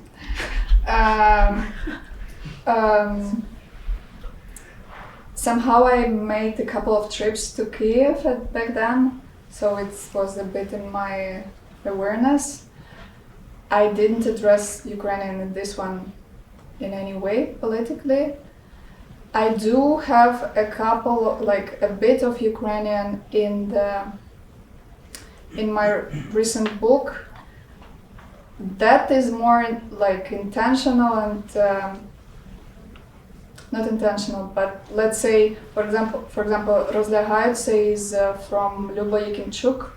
Somehow I made a couple of trips to Kiev back then, so it was a bit in my awareness. I didn't address Ukrainian in this one in any way politically. I do have a couple, like a bit of Ukrainian in my recent book. That is more like intentional and not intentional, but let's say, for example, Rozdягаються is from Люба Якимчук,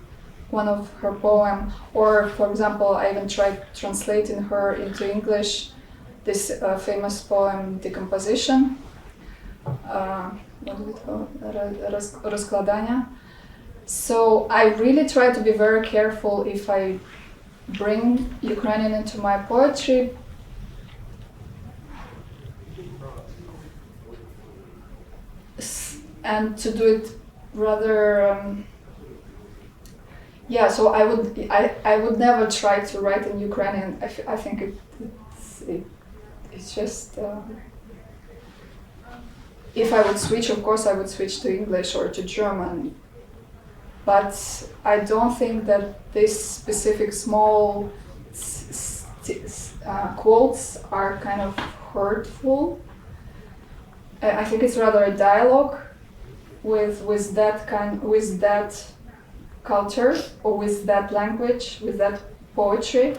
one of her poem, or for example, I even tried translating her into English, this famous poem Decomposition. What do we call it? Rozkładania. So I really try to be very careful if I bring Ukrainian into my poetry. And to do it rather, so I would never try to write in Ukrainian. I think it's just, if I would switch, of course I would switch to English or to German. But I don't think that this specific small quotes are kind of hurtful. I think it's rather a dialogue with that culture or with that language, with that poetry.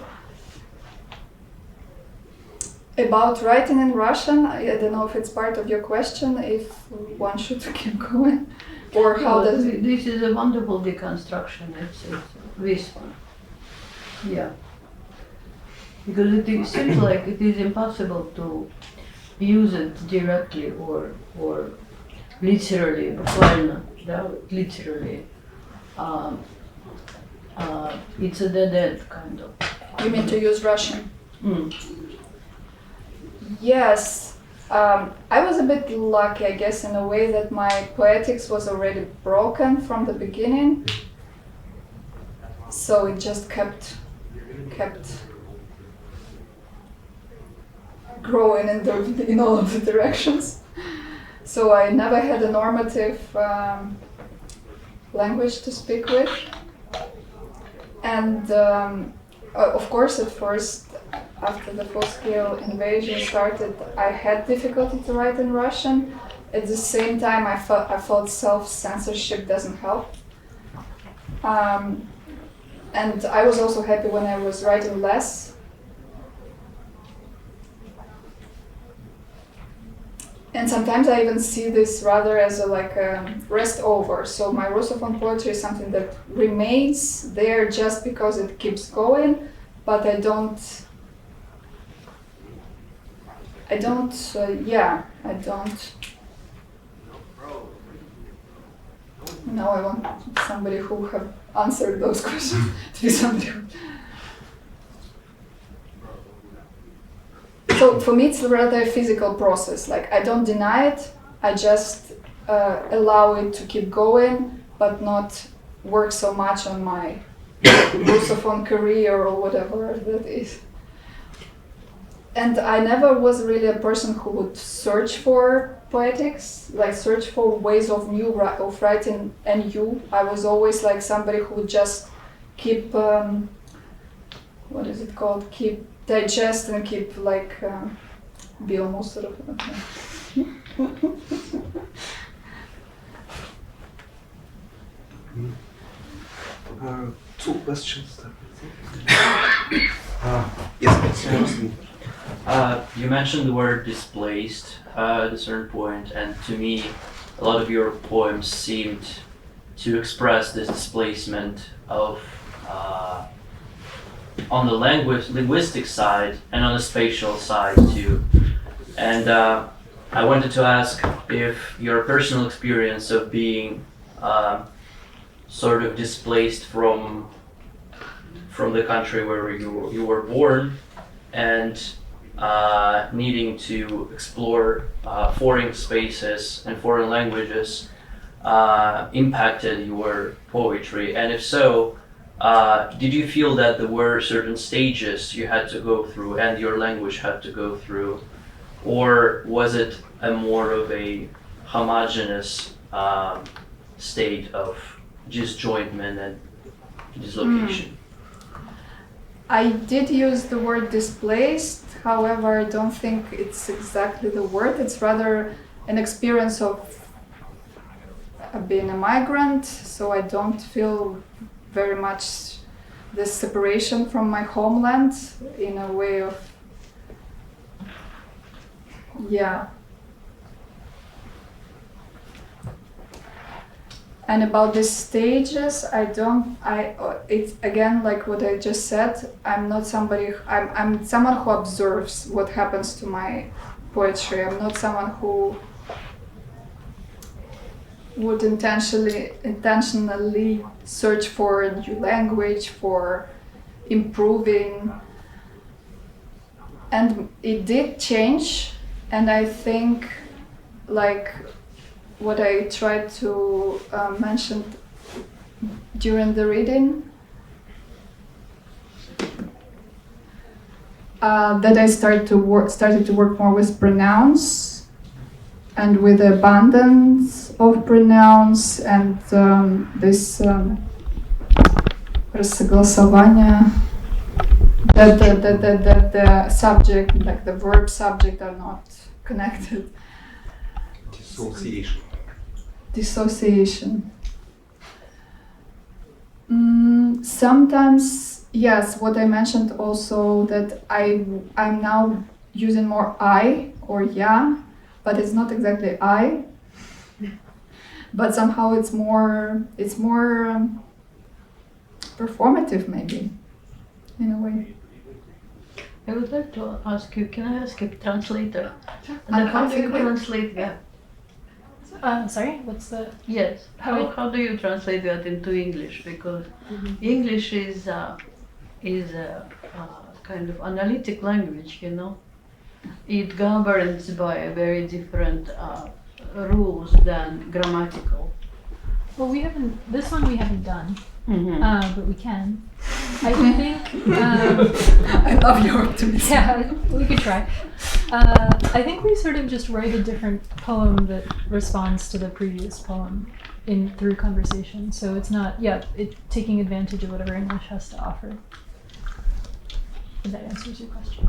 About writing in Russian, I don't know if it's part of your question, if one should keep going, or how does it... This is a wonderful deconstruction, it's this one. Yeah. Because it seems like it is impossible to use it directly or literally, bukvalno, literally. It's a dead end, kind of. You mean to use Russian? Mm. Yes, I was a bit lucky, I guess, in a way that my poetics was already broken from the beginning. So it just kept growing in all of the directions. So I never had a normative language to speak with. And of course, at first, after the full-scale invasion started, I had difficulty to write in Russian. At the same time, I felt self-censorship doesn't help. And I was also happy when I was writing less. And sometimes I even see this rather as a rest over. So my Russophone poetry is something that remains there just because it keeps going, but I don't. Now I want somebody who have answered those questions to be somebody who... So for me, it's rather a physical process. Like, I don't deny it, I just allow it to keep going, but not work so much on my Russophone career or whatever that is. And I never was really a person who would search for poetics, like search for ways of of writing NU. I was always like somebody who would just keep, what is it called? Keep digest and keep like Nosorog. Two questions. Yes, please. You mentioned the word displaced at a certain point, and to me, a lot of your poems seemed to express this displacement of on the linguistic side and on the spatial side too. And I wanted to ask if your personal experience of being sort of displaced from the country where you were born and needing to explore foreign spaces and foreign languages impacted your poetry, and if so, did you feel that there were certain stages you had to go through and your language had to go through, or was it a more of a homogeneous state of disjointment and dislocation? I did use the word displaced, however, I don't think it's exactly the word. It's rather an experience of being a migrant, so I don't feel very much this separation from my homeland in a way of, yeah. And about the stages, it's again like what I just said, I'm not somebody, I'm someone who observes what happens to my poetry. I'm not someone who would intentionally search for a new language, for improving. And it did change, and I think like what I tried to mention during the reading, that I started to work more with pronouns and with the abundance of pronouns and this разогласование, that the subject, like the verb subject, are not connected. Dissociation. Sometimes, yes, what I mentioned also, that I'm now using more I or ya, but it's not exactly I. But somehow it's more performative, maybe, in a way. I would like to ask you, can I ask a translator? And how do you translate that? Sorry, what's the... Yes, how do you translate that into English? Because English is a kind of analytic language, you know. It governs by very different rules than grammatical. Well, this one we haven't done, but we can. I think... I love your optimism. Yeah, we could try. I think we sort of just write a different poem that responds to the previous poem through conversation. So it's not, taking advantage of whatever English has to offer. If that answers your question.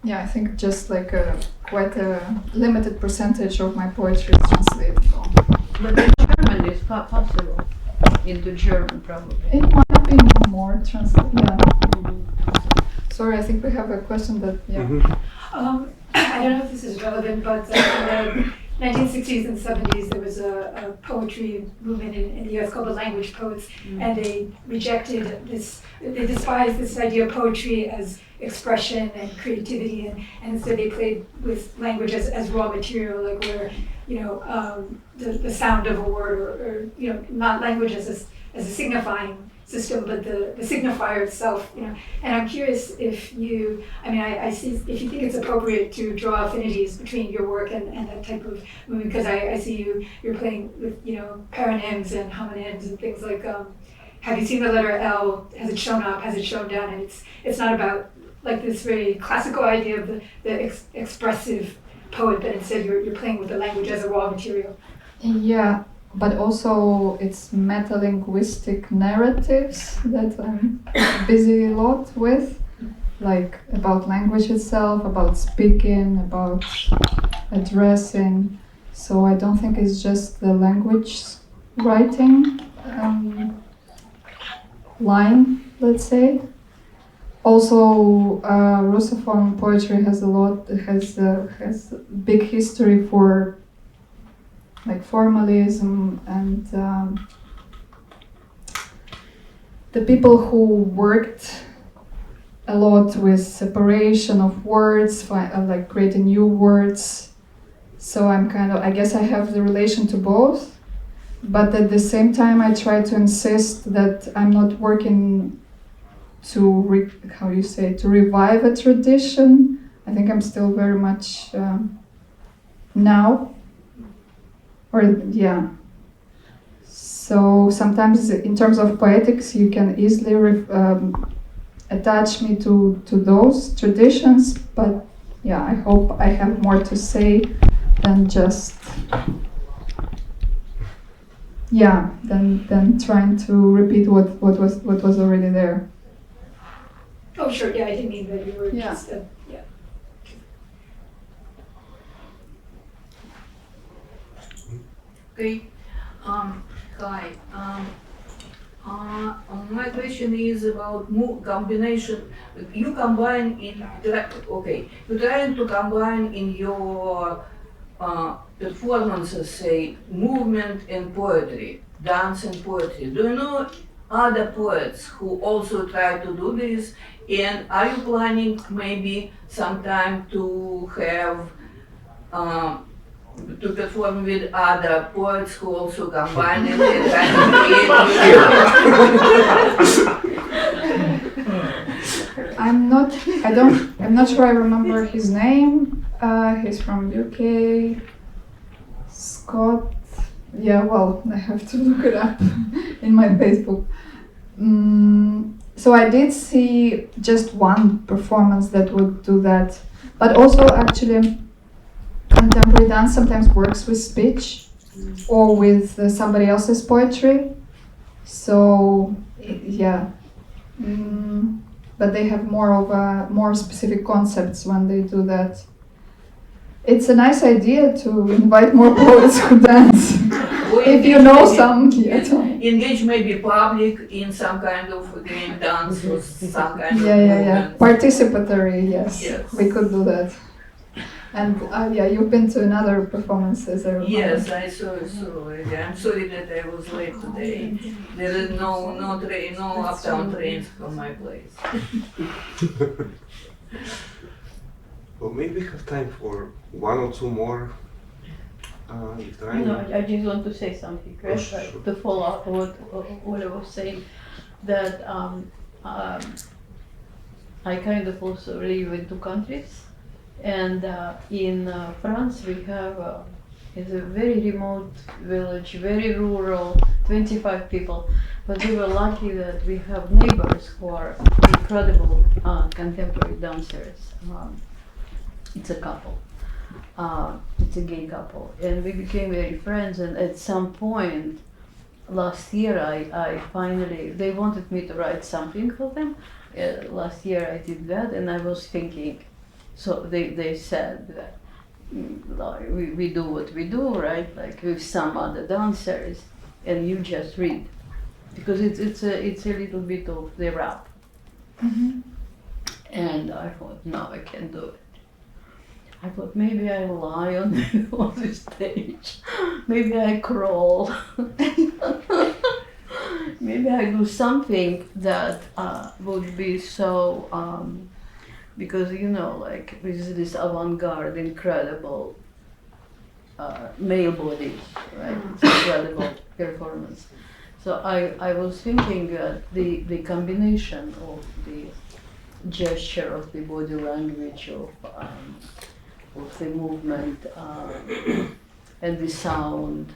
Yeah, I think just like quite a limited percentage of my poetry is translatable. But in German it's possible. Into German, probably. It might be more translated. Yeah. Sorry, I think we have a question that. Yeah. I don't know if this is relevant, but 1960s and 70s, there was a poetry movement in the US called the language poets, and they rejected this, they despised this idea of poetry as expression and creativity, and instead they played with language as raw material, like where, the sound of a word, or not language as a signifying system, but the signifier itself, And I'm curious if I see if you think it's appropriate to draw affinities between your work and that type of movement, because I see you're playing with, paronyms and homonyms and things like, have you seen the letter L? Has it shown up? Has it shown down? And it's not about like this very classical idea of the expressive poet, but instead you're playing with the language as a raw material. Yeah, but also it's meta-linguistic narratives that I'm busy a lot with, like about language itself, about speaking, about addressing. So I don't think it's just the language writing line, let's say. Also, Russophone poetry has big history for like formalism, and the people who worked a lot with separation of words, like creating new words. So I guess I have the relation to both, but at the same time I try to insist that I'm not working to revive a tradition. I think I'm still very much now. So sometimes in terms of poetics, you can easily attach me to those traditions, but yeah, I hope I have more to say than just than trying to repeat what was already there. Oh, sure. Yeah, I didn't mean that you were just Okay. Hi. My question is about combination. You combine you're trying to combine in your performances, say, movement and poetry, dance and poetry. Do you know other poets who also try to do this? And are you planning maybe sometime to have to perform with other poets who also combine it and try to create? I'm not sure I remember his name. He's from UK. Scott. Yeah, well, I have to look it up in my Facebook. So I did see just one performance that would do that, but also actually contemporary dance sometimes works with speech or with somebody else's poetry. So yeah, but they have more specific concepts when they do that. It's a nice idea to invite more poets who dance. If you know some, engage maybe public in some kind of game dance or some kind of movement. Participatory, yes. We could do that. And you've been to another performances. Yes, I saw. I'm sorry that I was late today. There is no uptown trains from my place. Well, maybe we have time for one or two more. I just want to say something, right? Sure. To follow up what I was saying, that I kind of also live in two countries, and in France we have it's a very remote village, very rural, 25 people, but we were lucky that we have neighbors who are incredible contemporary dancers. It's a couple. It's a gay couple, and we became very friends. And at some point last year, I finally, they wanted me to write something for them. Last year I did that, and I was thinking. So they said that we do what we do, right? Like with some other dancers, and you just read, because it's a little bit of the rap. Mm-hmm. And I thought, no, I can't do it. I thought maybe I lie on the stage, maybe I crawl, maybe I do something that would be so, because you know, like with this avant-garde, incredible male bodies, right? It's incredible performance. So I was thinking that the combination of the gesture, of the body language, of the movement, and the sound,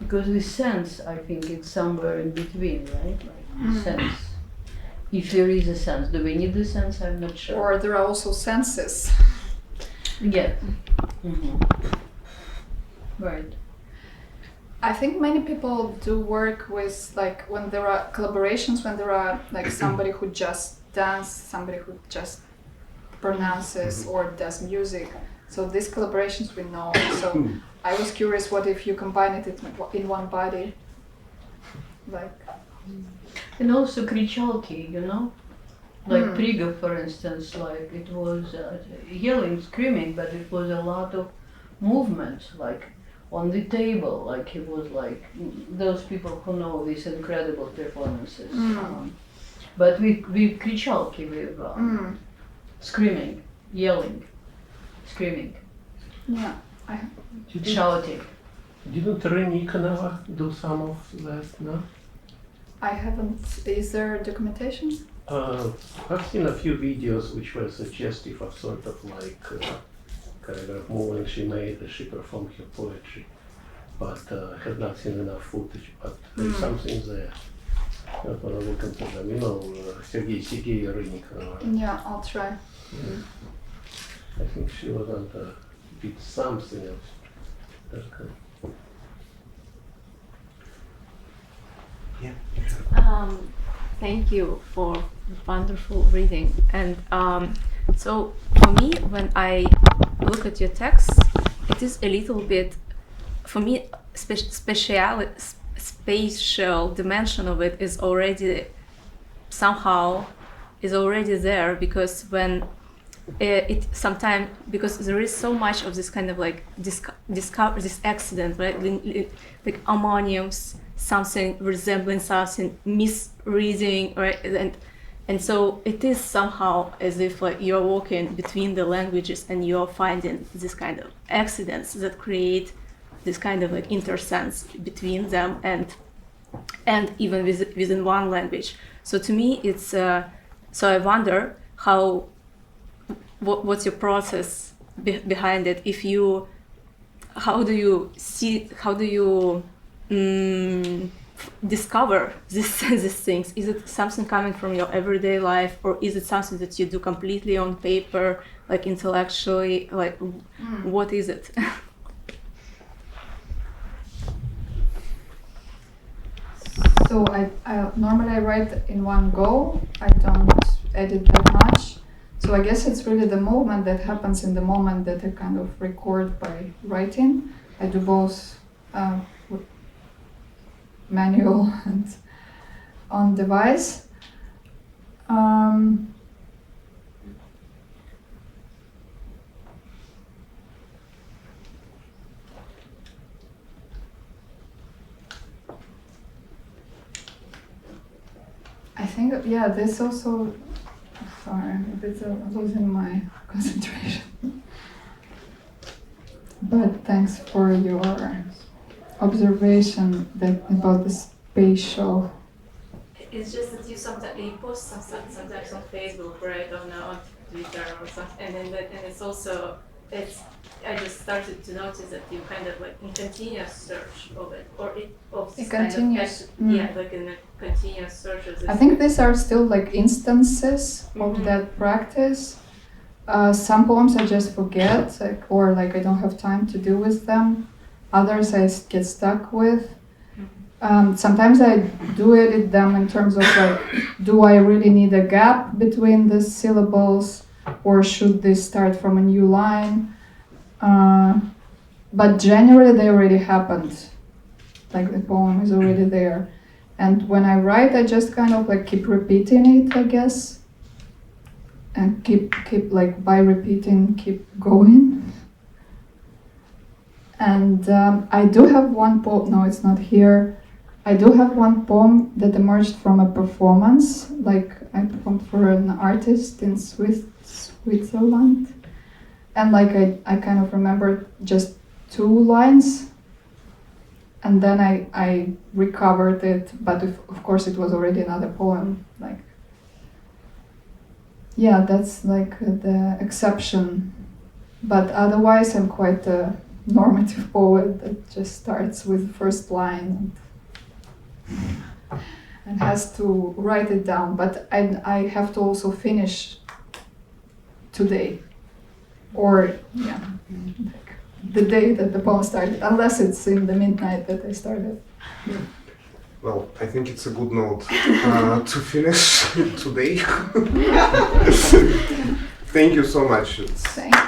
because the sense, I think it's somewhere in between, right? Like sense. If there is a sense, do we need the sense? I'm not sure. Or there are also senses. Yeah. Mm-hmm. Right. I think many people do work with, like, when there are collaborations, when there are like somebody who just dances, somebody who just pronounces or does music. So these collaborations we know. So I was curious, what if you combine it in one body? Like. And also кричалки, you know? Like Priga, for instance, like it was yelling, screaming, but it was a lot of movement, like on the table, like it was like those people who know these incredible performances. But with кричалки, with screaming, yelling, screaming, shouting. Didn't Renikanova do some of that, no? I haven't. Is there documentation? I've seen a few videos which were suggestive of sort of like kind of movement she made as she performed her poetry, but have not seen enough footage. But there's something there. I'm gonna look into them. You know, Sergei Renikanova. Yeah, I'll try. I think she was on the did something else. Thank you for wonderful reading. And so for me, when I look at your text, it is a little bit, for me, spatial dimension of it is already somehow is already there, because when it sometimes, because there is so much of this kind of like discover this accident, right? Like homonyms, something resembling something, misreading, right? And so it is somehow as if like you're walking between the languages and you're finding this kind of accidents that create this kind of like intersense between them and even within one language. So to me, it's so I wonder what's your process behind it? How do you discover these things? Is it something coming from your everyday life, or is it something that you do completely on paper, like intellectually? Like, what is it? So I normally write in one go. I don't edit that much. So I guess it's really the movement that happens in the moment that I kind of record by writing. I do both manual and on device. I think, yeah, this also, sorry, I'm a bit losing my concentration. But thanks for your observation about the spatial. It's just that you post sometimes on Facebook, right, or on Twitter or something, and it's also I just started to notice that you kind of like in continuous search of it, or it continues. Like in a continuous search of this. I think these are still like instances of that practice. Some poems I just forget, or like I don't have time to do with them. Others I get stuck with. Sometimes I do edit them in terms of like, do I really need a gap between the syllables, or should they start from a new line? But generally they already happened. Like the poem is already there. And when I write, I just kind of like keep repeating it, I guess. and keep like by repeating, keep going. And I do have one poem. No, it's not here. I do have one poem that emerged from a performance. Like I performed for an artist in Switzerland, and like I kind of remembered just 2 lines. And then I recovered it, but of course it was already another poem. Like, yeah, that's like the exception. But otherwise, I'm quite a normative poet that just starts with the first line and has to write it down. But I have to also finish today, or yeah. The day that the poem started, unless it's in the midnight that I started. Well, I think it's a good note to finish today. Thank you so much. Thank you.